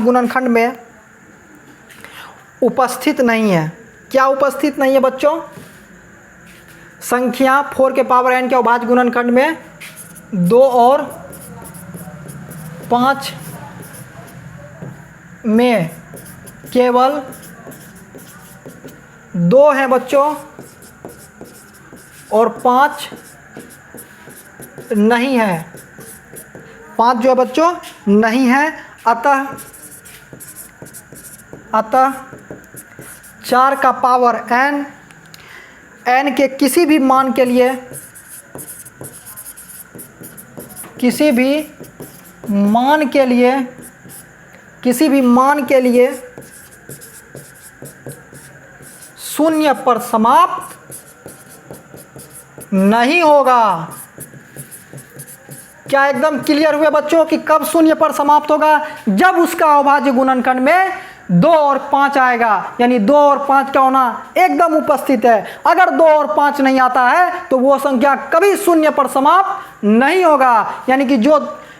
गुणनखंड में उपस्थित नहीं है। क्या उपस्थित नहीं है बच्चों, संख्या 4 के पावर n के अभाज्य गुणनखंड में 2 और 5 में केवल 2 हैं बच्चों और 5 नहीं है, 5 जो है बच्चों नहीं है। अतः 4 का पावर n के किसी भी मान के लिए, किसी भी मान के लिए 0 पर समाप्त नहीं होगा। क्या एकदम क्लियर हुए बच्चों कि कब 0 पर समाप्त होगा, जब उसका अभाज्य गुणनखंड में 2 और 5 आएगा, यानी 2 और 5 का होना एकदम उपस्थित है। अगर 2 और 5 नहीं आता है तो वो संख्या कभी 0 पर समाप्त नहीं होगा। यानी कि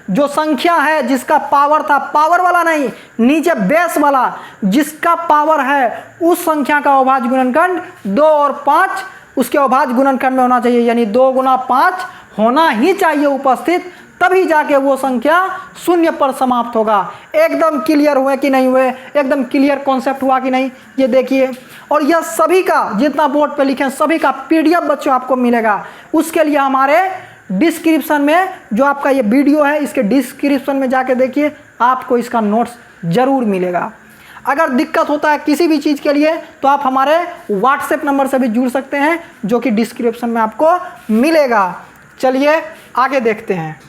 जो संख्या है जिसका पावर था, पावर वाला नहीं, नीचे बेस वाला जिसका पावर है, उस संख्या का अभाज्य गुणनखंड 2 और 5 उसके अभाज्य गुणनखंड में होना चाहिए, यानी 2 गुना 5 होना ही चाहिए उपस्थित, तभी जाके वो संख्या 0 पर समाप्त होगा। एकदम क्लियर हुए कि नहीं हुए, एकदम क्लियर कॉन्सेप्ट हुआ कि नहीं, ये देखिए। और यह सभी का जितना बोर्ड पे लिखे सभी का PDF बच्चों आपको मिलेगा। उसके लिए हमारे डिस्क्रिप्शन में जो आपका ये वीडियो है, इसके डिस्क्रिप्शन में जाके देखिए, आपको इसका नोट्स ज़रूर मिलेगा। अगर दिक्कत होता है किसी भी चीज़ के लिए तो आप हमारे व्हाट्सएप नंबर से भी जुड़ सकते हैं, जो कि डिस्क्रिप्शन में आपको मिलेगा। चलिए आगे देखते हैं।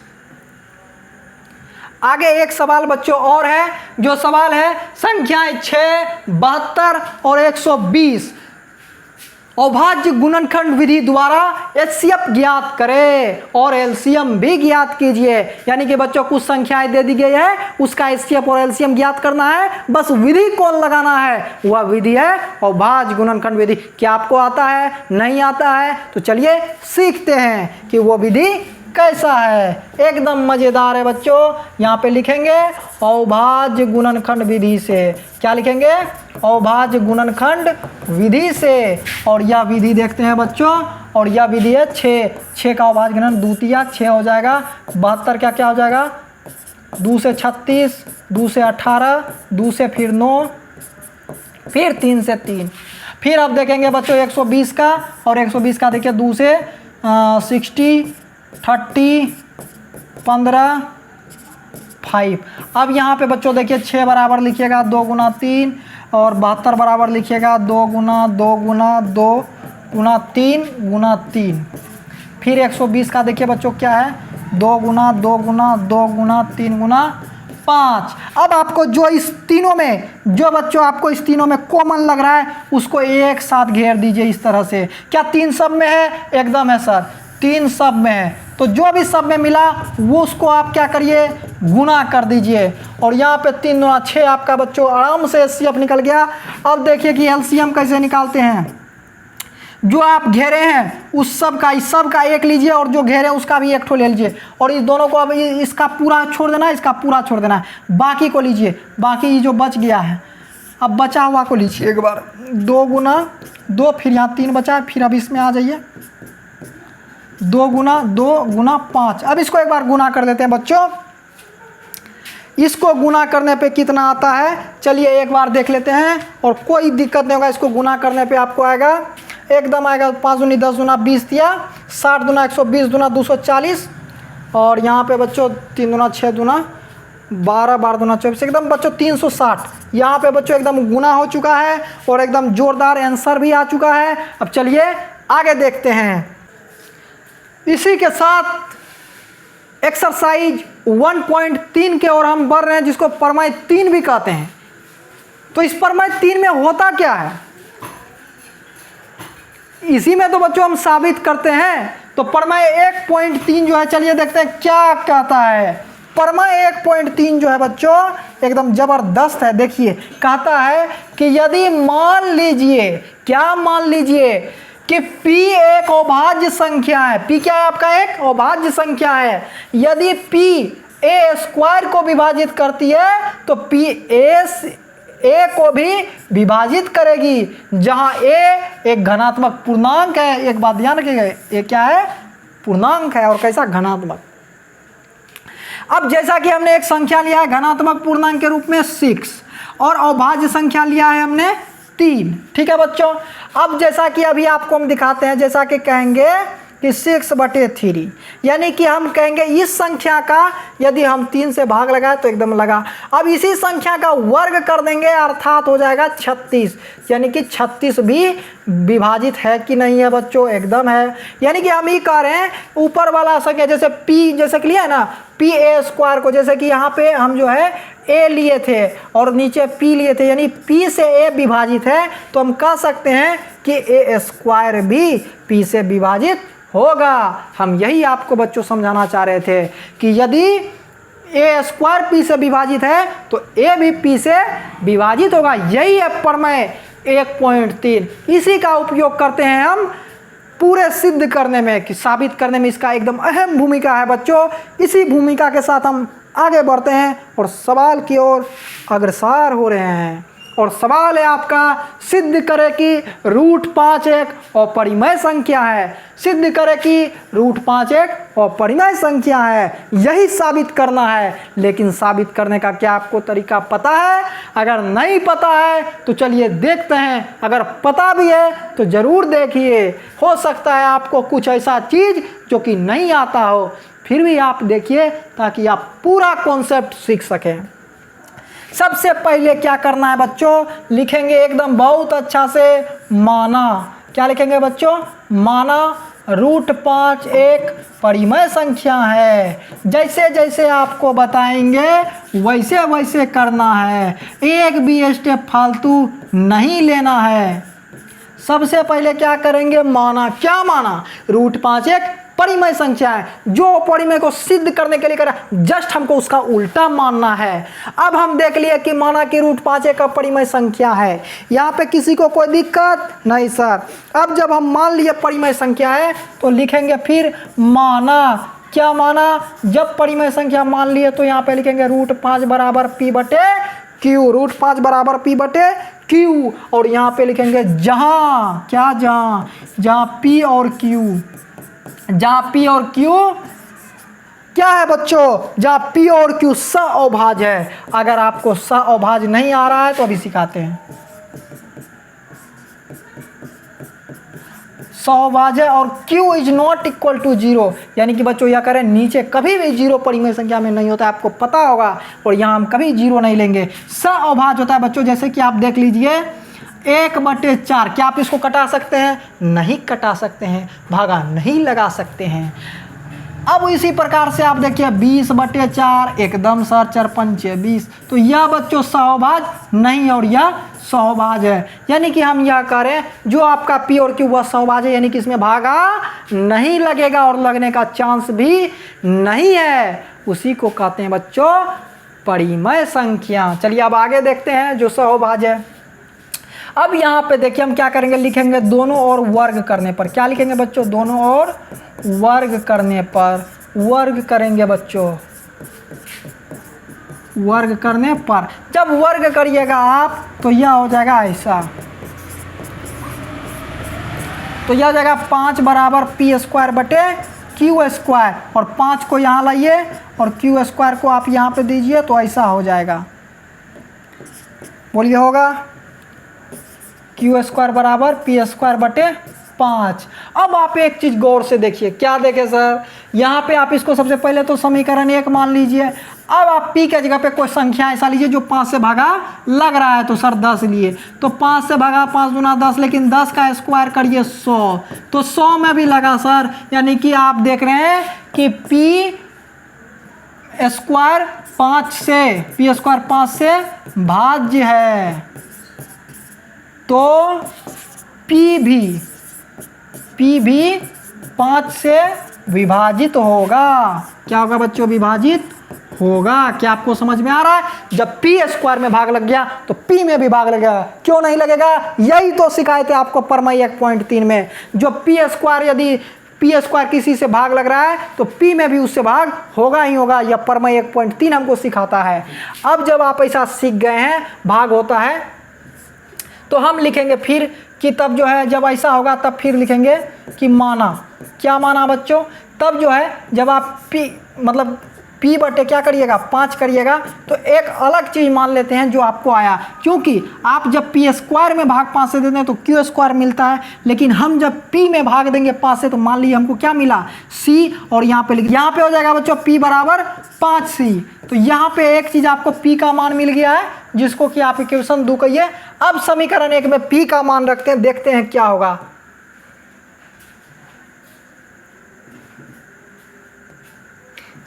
आगे एक सवाल बच्चों और है, जो सवाल है संख्याएं 6, 72 और 120 अभाज्य गुणनखंड विधि द्वारा एचसीएफ ज्ञात करें और एलसीएम भी ज्ञात कीजिए। यानी कि बच्चों कुछ संख्याएं दे दी गई है, उसका एचसीएफ और एलसीएम ज्ञात करना है, बस विधि कौन लगाना है, वह विधि है अभाज्य गुणनखंड विधि। क्या आपको आता है? नहीं आता है? तो चलिए सीखते हैं कि वो विधि कैसा है। एकदम मज़ेदार है बच्चों। यहाँ पे लिखेंगे अभाज्य गुणनखंड विधि से। क्या लिखेंगे? अभाज्य गुणनखंड विधि से। और यह विधि देखते हैं बच्चों, और यह विधि है 6 का अभाज्य गुणन द्वितीयक 6 हो जाएगा। 72 क्या हो जाएगा? 2 से 36, 2 से 18, 2 से फिर 9, फिर 3 से 3। फिर अब देखेंगे बच्चों 120 का, और 120 का देखिए 2 से 60, 30, 15, 5। अब यहाँ पे बच्चों देखिए 6 बराबर लिखिएगा 2 गुना 3, और 72 बराबर लिखिएगा 2 गुना 2 गुना 2 गुना 3 गुना 3। फिर 120 का देखिए बच्चों क्या है? 2 गुना 2 गुना 2 गुना 3 गुना 5। अब आपको जो इस तीनों में, जो बच्चों आपको इस तीनों में कॉमन लग रहा है, उसको एक साथ घेर दीजिए इस तरह से। क्या 3 सब में है? एकदम है सर, 3 सब में है। तो जो भी सब में मिला वो उसको आप क्या करिए? गुना कर दीजिए। और यहाँ पे 3 गुना 6 आपका बच्चों आराम से एचसीएफ निकल गया। अब देखिए कि एलसीएम कैसे निकालते हैं। जो आप घेरे हैं उस सब का, इस सब का एक लीजिए, और जो घेरे उसका भी एक ठो ले लीजिए, और इस दोनों को अब इसका पूरा छोड़ देना है, इसका पूरा छोड़ देना है, बाकी को लीजिए। बाकी जो बच गया है, अब बचा हुआ को लीजिए एक बार। 2 गुना 2, फिर यहाँ 3 बचा है, फिर अब इसमें आ जाइए 2 गुना 2 गुना 5। अब इसको एक बार गुना कर देते हैं बच्चों। इसको गुना करने पे कितना आता है चलिए एक बार देख लेते हैं, और कोई दिक्कत नहीं होगा। इसको गुना करने पे आपको आएगा, एकदम आएगा 5 दूनी 10 दूना 20 दिया, 60 दूना 120 दूना 240, और यहाँ पे बच्चों 3 दूना 6 दूना 12, 12 दूना 24, एकदम बच्चों 360। यहाँ पे बच्चों एकदम गुना हो चुका है, और एकदम जोरदार आंसर भी आ चुका है। अब चलिए आगे देखते हैं। इसी के साथ एक्सरसाइज 1.3 के और हम बढ़ रहे हैं, जिसको प्रमेय 3 भी कहते हैं। तो इस प्रमेय 3 में होता क्या है, इसी में तो बच्चों हम साबित करते हैं। तो प्रमेय 1.3 जो है, चलिए देखते हैं क्या कहता है। प्रमेय 1.3 जो है बच्चों एकदम जबरदस्त है। देखिए कहता है कि यदि मान लीजिए, क्या मान लीजिए कि P एक अभाज्य संख्या है। P क्या है आपका? एक अभाज्य संख्या है। यदि P a स्क्वायर को विभाजित करती है तो P a को भी विभाजित करेगी, जहां a एक धनात्मक पूर्णांक है। एक बात ध्यान रखिएगा, ये क्या है? पूर्णांक है। और कैसा? धनात्मक। अब जैसा कि हमने एक संख्या लिया है धनात्मक पूर्णांक के रूप में 6, और अभाज्य संख्या लिया है हमने 3। ठीक है बच्चों। अब जैसा कि अभी आपको हम दिखाते हैं, जैसा कि कहेंगे कि 6/3, यानी कि हम कहेंगे इस संख्या का यदि हम 3 से भाग लगाए तो एकदम लगा। अब इसी संख्या का वर्ग कर देंगे, अर्थात हो जाएगा 36, यानी कि 36 भी विभाजित है कि नहीं है बच्चों? एकदम है। यानी कि हम ही कह रहे हैं ऊपर वाला संख्या, जैसे P जैसे कि लिया है ना, P a स्क्वायर को, जैसे कि यहाँ पे हम जो है a लिए थे और नीचे P लिए थे, यानी P से a विभाजित है, तो हम कह सकते हैं कि a स्क्वायर भी P से विभाजित होगा। हम यही आपको बच्चों समझाना चाह रहे थे कि यदि a स्क्वायर P से विभाजित है तो a भी P से विभाजित होगा। यही है प्रमेय 1.3। इसी का उपयोग करते हैं हम पूरे सिद्ध करने में, कि साबित करने में इसका एकदम अहम भूमिका है बच्चों। इसी भूमिका के साथ हम आगे बढ़ते हैं और सवाल की ओर अग्रसर हो रहे हैं। और सवाल है आपका, सिद्ध करे कि √5 एक अपरिमेय संख्या है। सिद्ध करे कि √5 एक अपरिमेय संख्या है, यही साबित करना है। लेकिन साबित करने का क्या आपको तरीका पता है? अगर नहीं पता है तो चलिए देखते हैं, अगर पता भी है तो ज़रूर देखिए। हो सकता है आपको कुछ ऐसा चीज़ जो कि नहीं आता हो, फिर भी आप देखिए ताकि आप पूरा कॉन्सेप्ट सीख सकें। सबसे पहले क्या करना है बच्चों, लिखेंगे एकदम बहुत अच्छा से माना। क्या लिखेंगे बच्चों, माना √5 एक परिमेय संख्या है। जैसे जैसे आपको बताएंगे वैसे वैसे करना है, एक भी स्टेप फालतू नहीं लेना है। सबसे पहले क्या करेंगे, माना। क्या माना, √5 एक परिमेय संख्या है। जो परिमेय को सिद्ध करने के लिए करा, जस्ट हमको उसका उल्टा मानना है। अब हम देख लिए कि माना कि √5 एक परिमेय संख्या है। यहाँ पे किसी को कोई दिक्कत नहीं सर। अब जब हम मान लिए परिमेय संख्या है तो लिखेंगे फिर माना। क्या माना, जब परिमेय संख्या मान लिए तो यहाँ पे लिखेंगे √5 बराबर P बटे Q। √5 बराबर P बटे Q। और यहाँ पे लिखेंगे जहाँ, क्या जहाँ, जहाँ P और Q, जहाँ P और Q क्या है बच्चों, जहाँ P और Q सअभाज्य है। अगर आपको सअभाज्य नहीं आ रहा है तो अभी सिखाते हैं। सअभाज्य और Q is not equal to 0, यानी कि बच्चों यह करें नीचे कभी भी 0 परिमेय संख्या में नहीं होता है, आपको पता होगा। और यहाँ हम कभी 0 नहीं लेंगे। सअभाज्य होता है बच्चों, जैसे कि आप देख लीजिए 1/4। क्या आप इसको कटा सकते हैं, नहीं कटा सकते हैं, भागा नहीं लगा सकते हैं। अब इसी प्रकार से आप देखिए 20/4, एकदम सर 4×5 20। तो यह बच्चों सअभाज्य नहीं और यह सअभाज्य है। यानी कि हम यह करें जो आपका P और Q वह सअभाज्य है, यानी कि इसमें भागा नहीं लगेगा और लगने का चांस भी नहीं है। उसी को कहते हैं बच्चों परिमेय संख्या। चलिए अब आगे देखते हैं जो सअभाज्य है। अब यहाँ पे देखिए हम क्या करेंगे, लिखेंगे दोनों ओर वर्ग करने पर। क्या लिखेंगे बच्चों, दोनों ओर वर्ग करने पर। वर्ग करेंगे बच्चों, वर्ग करने पर जब वर्ग करिएगा आप तो यह हो जाएगा ऐसा। तो यह हो जाएगा 5 बराबर P² बटे Q²। और 5 को यहाँ लाइए और Q² को आप यहाँ पे दीजिए तो ऐसा हो जाएगा। बोलिए होगा Q² बराबर P² बटे 5। अब आप एक चीज़ गौर से देखिए। क्या देखें सर, यहाँ पे आप इसको सबसे पहले तो समीकरण 1 मान लीजिए। अब आप P के जगह पे कोई संख्या ऐसा लीजिए जो 5 से भागा लग रहा है। तो सर 10 लिए, तो 5 से भागा 5 दूना 10, लेकिन 10 का स्क्वायर करिए 100, तो 100 में भी लगा सर। यानी कि आप देख रहे हैं कि P² 5 से भाज्य है, तो P भी 5 से विभाजित होगा। क्या होगा बच्चों, विभाजित होगा। क्या आपको समझ में आ रहा है, जब P² में भाग लग गया तो P में भी भाग लगेगा। क्यों नहीं लगेगा, यही तो शिकायत है आपको प्रमेय 1.3 में। जो P² यदि P² किसी से भाग लग रहा है तो P में भी उससे भाग होगा ही होगा। यह प्रमेय 1.3 हमको सिखाता है। अब जब आप ऐसा सीख गए हैं भाग होता है, तो हम लिखेंगे फिर कि तब जो है जब ऐसा होगा तब फिर लिखेंगे कि माना। क्या माना बच्चों, तब जो है जब आप P बटे क्या करिएगा 5 करिएगा तो एक अलग चीज़ मान लेते हैं जो आपको आया। क्योंकि आप जब P² में भाग 5 से देते हैं तो Q² मिलता है, लेकिन हम जब P में भाग देंगे 5 से तो मान लीजिए हमको क्या मिला, C। और यहाँ पे हो जाएगा बच्चों P बराबर 5C। तो यहाँ पे एक चीज़ आपको P का मान मिल गया है, जिसको कि आप इक्वेशन 2 कहिए। अब समीकरण 1 में P का मान रखते हैं, देखते हैं क्या होगा।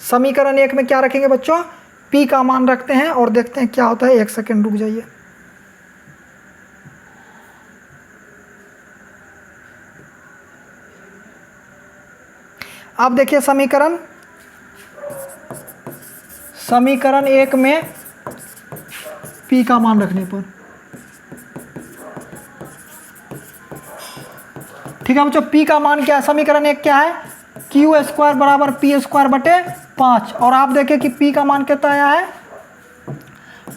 समीकरण 1 में क्या रखेंगे बच्चों, P का मान रखते हैं और देखते हैं क्या होता है। 1 सेकेंड रुक जाइए। अब देखिए समीकरण 1 में P का मान रखने पर, ठीक है बच्चों। P का मान क्या है, समीकरण 1 क्या है, Q² बराबर P² बटे 5। और आप देखें कि P का मान कितना आया है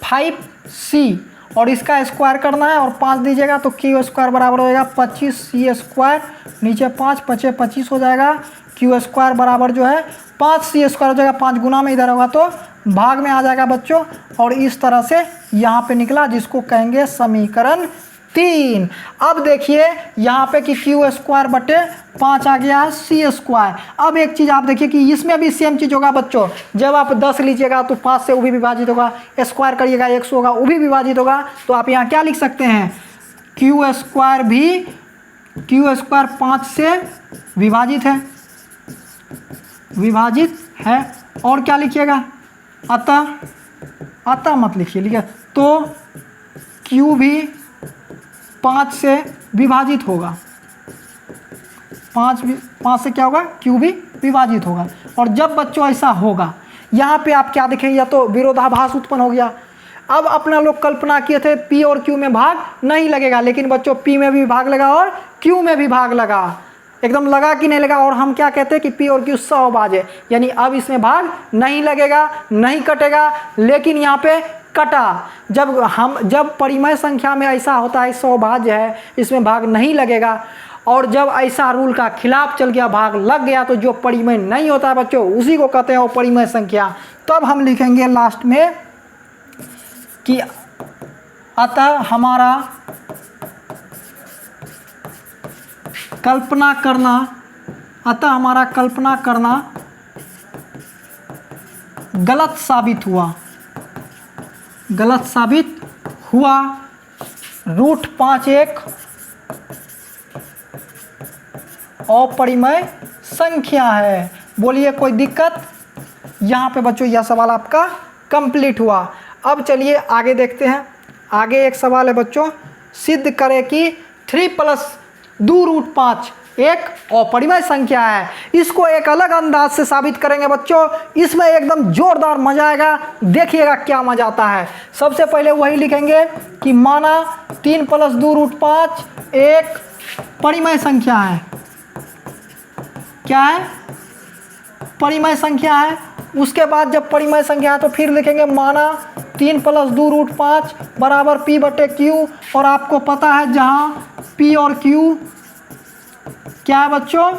5C, और इसका स्क्वायर करना है और 5 दीजिएगा तो Q² बराबर हो जाएगा 25C²। नीचे 5 5 25 हो जाएगा। Q² बराबर जो है 5C² हो जाएगा। 5 गुना में इधर होगा तो भाग में आ जाएगा बच्चों। और इस तरह से यहाँ पे निकला, जिसको कहेंगे समीकरण 3। अब देखिए यहाँ पे कि क्यू स्क्वायर बटे 5 आ गया है सी स्क्वायर। अब एक चीज़ आप देखिए कि इसमें भी सेम चीज़ होगा बच्चों, जब आप 10 लीजिएगा तो 5 से वो भी विभाजित होगा, स्क्वायर करिएगा 100 होगा वो भी विभाजित होगा। तो आप यहाँ क्या लिख सकते हैं, क्यू स्क्वायर 5 से विभाजित है। और क्या लिखिएगा, अतः मत लिखिए, लिखिए तो क्यू भी 5 से विभाजित होगा, 5 से क्या होगा, क्यू भी विभाजित होगा। और जब बच्चों ऐसा होगा, यहाँ पे आप क्या देखेंगे, या तो विरोधाभास उत्पन्न हो गया। अब अपना लोग कल्पना किए थे पी और क्यू में भाग नहीं लगेगा, लेकिन बच्चों पी में भी भाग लगा और क्यू में भी भाग लगा, एकदम लगा कि नहीं लगा। और हम क्या कहते हैं कि पी और क्यू सहभाज्य है, यानी अब इसमें भाग नहीं लगेगा, नहीं कटेगा। लेकिन यहाँ पे कटा, जब परिमेय संख्या में ऐसा होता है सहभाज्य है, इसमें भाग नहीं लगेगा। और जब ऐसा रूल का खिलाफ चल गया, भाग लग गया, तो जो परिमेय नहीं होता है बच्चों उसी को कहते हैं वो परिमेय संख्या। तब हम लिखेंगे लास्ट में कि अतः हमारा कल्पना करना गलत साबित हुआ। √5 एक अपरिमेय संख्या है। बोलिए कोई दिक्कत? यहाँ पे बच्चों यह सवाल आपका कंप्लीट हुआ। अब चलिए आगे देखते हैं। आगे एक सवाल है बच्चों, सिद्ध करें कि 3 + 2√5 एक अपरिमेय संख्या है। इसको एक अलग अंदाज से साबित करेंगे बच्चों, इसमें एकदम जोरदार मजा आएगा, देखिएगा क्या मजा आता है। सबसे पहले वही लिखेंगे कि माना 3 + 2√5 एक परिमेय संख्या है। क्या है? परिमेय संख्या है। उसके बाद जब परिमेय संख्या है तो फिर लिखेंगे माना 3 + 2√5 बराबर P/Q। और आपको पता है जहाँ P और Q क्या है बच्चों,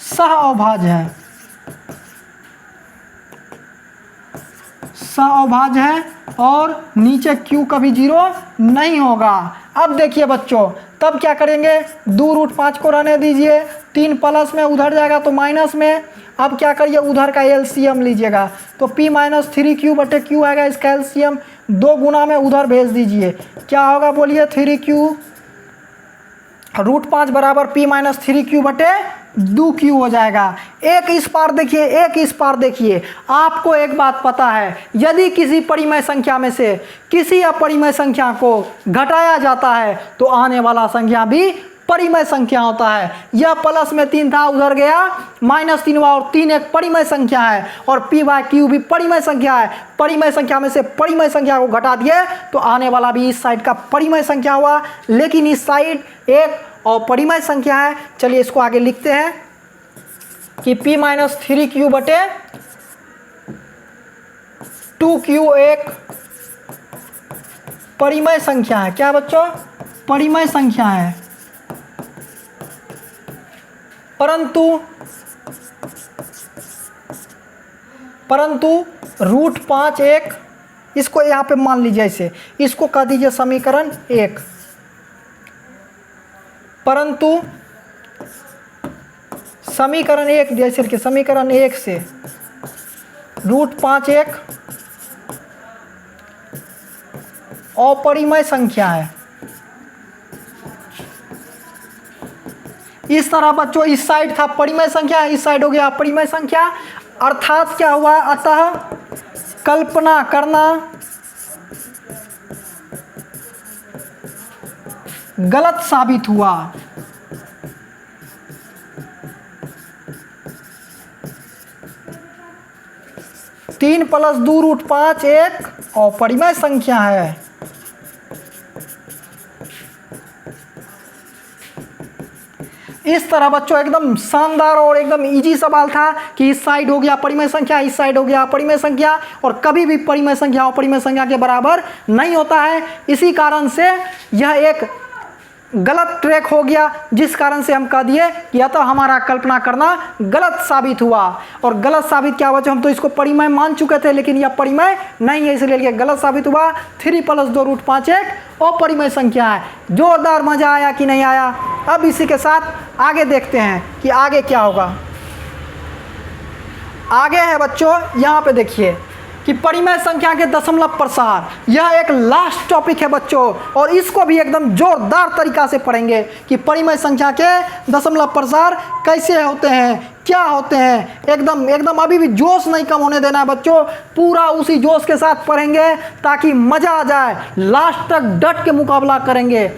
सहअभाज्य है, सहअभाज्य है। और नीचे Q कभी 0 नहीं होगा। अब देखिए बच्चों, तब क्या करेंगे, 2√5 को रहने दीजिए, 3 प्लस में उधर जाएगा तो माइनस में। अब क्या करिए, उधर का एलसीएम लीजिएगा तो P - 3Q/Q आएगा, इसका एलसीएम 2 गुना में उधर भेज दीजिए। क्या होगा बोलिए, 3Q √5 बराबर P - 3Q/2Q हो जाएगा। एक इस पार देखिए, एक इस पार देखिए। आपको एक बात पता है, यदि किसी परिमेय संख्या में से किसी अपरिमेय संख्या को घटाया जाता है तो आने वाला संख्या भी परिमेय संख्या होता है। यह प्लस में 3 था, उधर गया -3 हुआ, और 3 एक परिमेय संख्या है, और P/Q भी परिमेय संख्या है। परिमेय संख्या में से परिमेय संख्या को घटा दिए तो आने वाला भी इस साइड का परिमेय संख्या हुआ, लेकिन इस साइड एक अपरिमेय संख्या है। चलिए इसको आगे लिखते हैं कि P - 3Q/2Q एक परिमेय संख्या है। क्या बच्चों? परिमेय संख्या है। परंतु √5 एक, इसको यहाँ पे मान लीजिए ऐसे, इसको कह दीजिए समीकरण 1। परंतु समीकरण 1 जैसे कि समीकरण 1 से √5 एक अपरिमेय संख्या है। इस तरह बच्चों, इस साइड था परिमेय संख्या, इस साइड हो गया अपरिमेय संख्या। अर्थात क्या हुआ, अतः कल्पना करना गलत साबित हुआ। तीन + 2√5 एक अपरिमेय संख्या है। इस तरह बच्चों एकदम शानदार और एकदम इजी सवाल था कि इस साइड हो गया परिमेय संख्या, इस साइड हो गया अपरिमेय संख्या, और कभी भी परिमेय संख्या अपरिमेय संख्या के बराबर नहीं होता है। इसी कारण से यह एक गलत ट्रैक हो गया, जिस कारण से हम कह दिए कि या तो हमारा कल्पना करना गलत साबित हुआ। और गलत साबित क्या हुआ, हम तो इसको परिमेय मान चुके थे, लेकिन यह परिमेय नहीं है, इसलिए गलत साबित हुआ। 3 + 2 √5 एक अपरिमेय संख्या है। जोरदार मजा आया कि नहीं आया। अब इसी के साथ आगे देखते हैं कि आगे क्या होगा। आगे है बच्चों, यहाँ पे देखिए कि परिमेय संख्या के दशमलव प्रसार, यह एक लास्ट टॉपिक है बच्चों, और इसको भी एकदम जोरदार तरीका से पढ़ेंगे कि परिमेय संख्या के दशमलव प्रसार कैसे होते हैं, क्या होते हैं। एकदम अभी भी जोश नहीं कम होने देना है बच्चों, पूरा उसी जोश के साथ पढ़ेंगे ताकि मज़ा आ जाए। लास्ट तक डट के मुकाबला करेंगे,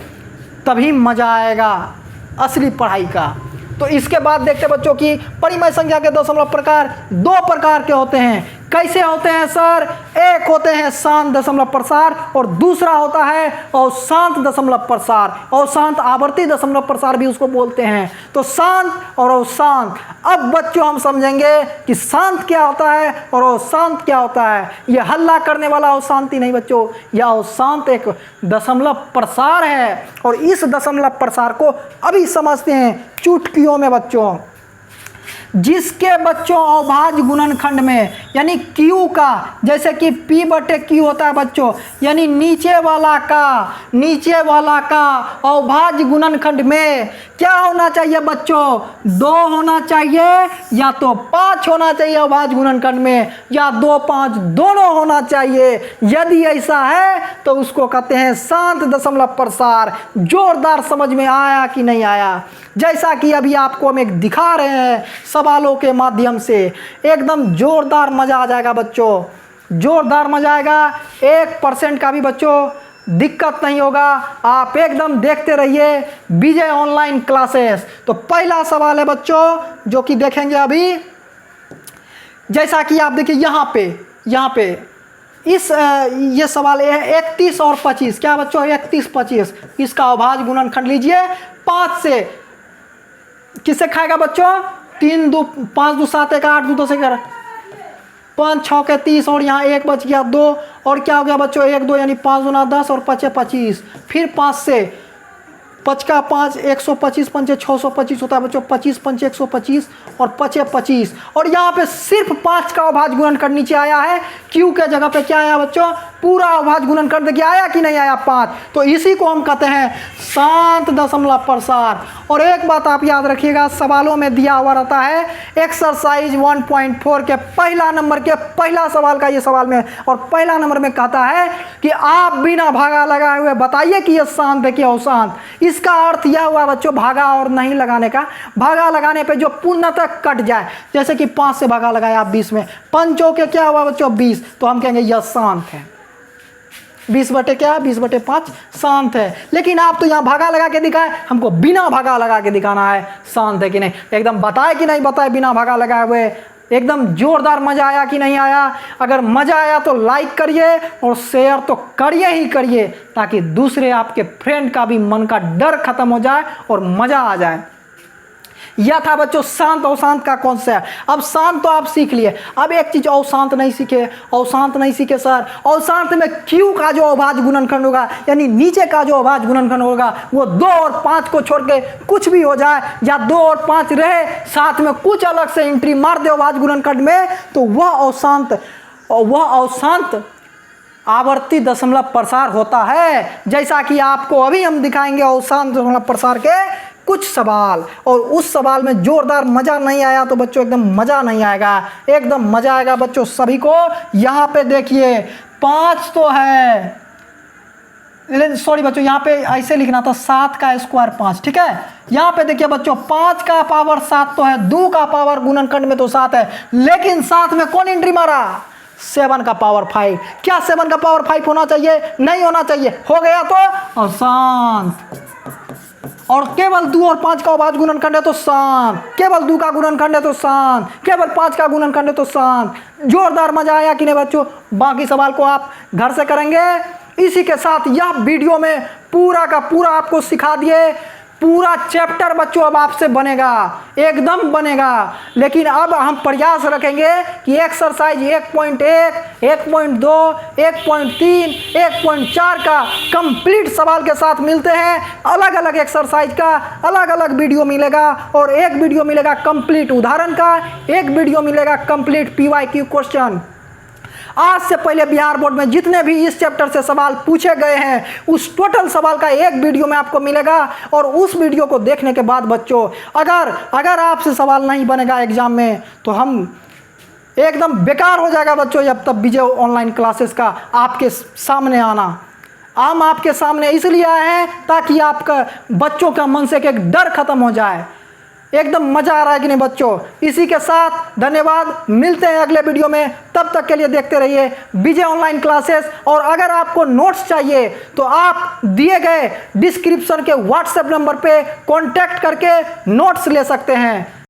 तभी मज़ा आएगा असली पढ़ाई का। तो इसके बाद देखते हैं बच्चों कि परिमेय संख्या के दशमलव प्रकार 2 प्रकार के होते हैं। कैसे होते हैं सर? एक होते हैं शांत दशमलव प्रसार और दूसरा होता है अशांत दशमलव प्रसार। अशांत आवर्ती दशमलव प्रसार भी उसको बोलते हैं। तो शांत और अशांत। अब बच्चों हम समझेंगे कि शांत क्या होता है और अशांत क्या होता है। यह हल्ला करने वाला अशांति नहीं बच्चों, यह अशांत एक दशमलव प्रसार है। और इस दशमलव प्रसार को अभी समझते हैं चुटकियों में बच्चों। जिसके बच्चों अभाज्य गुणनखंड में, यानी Q का, जैसे कि P/Q होता है बच्चों, यानी नीचे वाला का अभाज्य गुणनखंड में क्या होना चाहिए बच्चों? 2 होना चाहिए या तो 5 होना चाहिए अभाज्य गुणनखंड में, या 2, 5 दोनों होना चाहिए। यदि ऐसा है तो उसको कहते हैं शांत दशमलव प्रसार। जोरदार समझ में आया कि नहीं आया? जैसा कि अभी आपको हम एक दिखा रहे हैं सवालों के माध्यम से, एकदम जोरदार मज़ा आ जाएगा बच्चों, जोरदार मज़ा आएगा। 1% का भी बच्चों दिक्कत नहीं होगा। आप एकदम देखते रहिए विजय ऑनलाइन क्लासेस। तो पहला सवाल है बच्चों जो कि देखेंगे अभी। जैसा कि आप देखिए यहाँ पे ये सवाल है 31 और 25। क्या बच्चों? 31, 25। इसका अभाज्य गुणनखंड लीजिए 5 से। किससे खाएगा बच्चों? 3, 2, 5, 2, 7, 1, 8, 2, 10, 11, 5, 6 के 30 और यहाँ 1 बच गया 2। और क्या हो गया बच्चों? 1, 2 यानी 5 दूना 10 और 5 25। फिर 5 से 5 का 5 125, 5 625 होता है बच्चों। 25 5 125 और 5 25। और यहाँ पे सिर्फ 5 का अभाज्य गुणनखंड नीचे आया है। Q के जगह पे क्या आया बच्चों? पूरा अभाज्य गुणनखंड देखिए आया कि नहीं आया? 5। तो इसी को हम कहते हैं शांत दशमलव प्रसार। और एक बात आप याद रखिएगा, सवालों में दिया हुआ रहता है एक्सरसाइज 1.4 के पहला नंबर के पहला सवाल का ये सवाल में, और पहला नंबर में कहता है कि आप बिना भागा लगाए हुए बताइए कि यह शांत है कि अशांत। इसका अर्थ यह हुआ बच्चों भागा और नहीं लगाने का। भागा लगाने पे जो पूर्णतः कट जाए, जैसे कि 5 से भागा लगाया आप 20 में, 5 के क्या हुआ बच्चों? 20। तो हम कहेंगे यह शांत है। 20/5 शांत है। लेकिन आप तो यहाँ भागा लगा के दिखाए, हमको बिना भागा लगा के दिखाना है शांत है कि नहीं। एकदम बताए कि नहीं बताए बिना भागा लगाए हुए। एकदम जोरदार मज़ा आया कि नहीं आया? अगर मज़ा आया तो लाइक करिए और शेयर तो करिए ही करिए, ताकि दूसरे आपके फ्रेंड का भी मन का डर खत्म हो जाए और मज़ा आ जाए। यह था बच्चों शांत अशांत का कॉन्सेप्ट। अब शांत तो आप सीख लिए, अब एक चीज़ अशांत नहीं सीखे सर। अशांत में Q का जो अभाज्य गुणनखंड होगा, यानी नीचे का जो अभाज्य गुणनखंड होगा, वो 2 और 5 को छोड़ के कुछ भी हो जाए, या 2 और 5 रहे, साथ में कुछ अलग से एंट्री मार दे अभाज्य गुणनखंड में, तो वह अशांत आवर्ती दशमलव प्रसार होता है। जैसा कि आपको अभी हम दिखाएंगे अशांत दशमलव प्रसार के कुछ सवाल। और उस सवाल में जोरदार मज़ा नहीं आया तो बच्चों एकदम मज़ा नहीं आएगा, एकदम मज़ा आएगा बच्चों सभी को। यहाँ पे देखिए 5 तो है, सॉरी बच्चों यहाँ पे ऐसे लिखना था 7 का स्क्वायर 5, ठीक है। यहाँ पे देखिए बच्चों 5 का पावर 7 तो है, 2 का पावर गुणनखंड में तो 7 है, लेकिन साथ में कौन एंट्री मारा? 7 का पावर 5। क्या 7 का पावर 5 होना चाहिए? नहीं होना चाहिए। हो गया तो अशांत। और केवल 2 और 5 का अभाज्य गुणनखंड है तो शांत, केवल 2 का गुणनखंड है तो शांत, केवल 5 का गुणनखंड है तो शांत। जोरदार मजा आया कि नहीं बच्चों? बाकी सवाल को आप घर से करेंगे। इसी के साथ यह वीडियो में पूरा का पूरा आपको सिखा दिए पूरा चैप्टर बच्चों अब आपसे बनेगा, एकदम बनेगा। लेकिन अब हम प्रयास रखेंगे कि एक्सरसाइज 1.1, 1.2, 1.3, 1.4 का कंप्लीट सवाल के साथ मिलते हैं। अलग अलग एक्सरसाइज का अलग अलग वीडियो मिलेगा, और एक वीडियो मिलेगा कंप्लीट उदाहरण का, एक वीडियो मिलेगा कंप्लीट PYQ क्वेश्चन। आज से पहले बिहार बोर्ड में जितने भी इस चैप्टर से सवाल पूछे गए हैं, उस टोटल सवाल का एक वीडियो में आपको मिलेगा। और उस वीडियो को देखने के बाद बच्चों, अगर आपसे सवाल नहीं बनेगा एग्जाम में, तो हम एकदम बेकार हो जाएगा बच्चों। जब तब विजय ऑनलाइन क्लासेस का आपके सामने आना, हम आपके सामने इसलिए आए हैं ताकि आपका बच्चों का मन से एक डर खत्म हो जाए। एकदम मजा आ रहा है कि नहीं बच्चों? इसी के साथ धन्यवाद, मिलते हैं अगले वीडियो में। तब तक के लिए देखते रहिए विजय ऑनलाइन क्लासेस। और अगर आपको नोट्स चाहिए तो आप दिए गए डिस्क्रिप्शन के व्हाट्सएप नंबर पे कांटेक्ट करके नोट्स ले सकते हैं।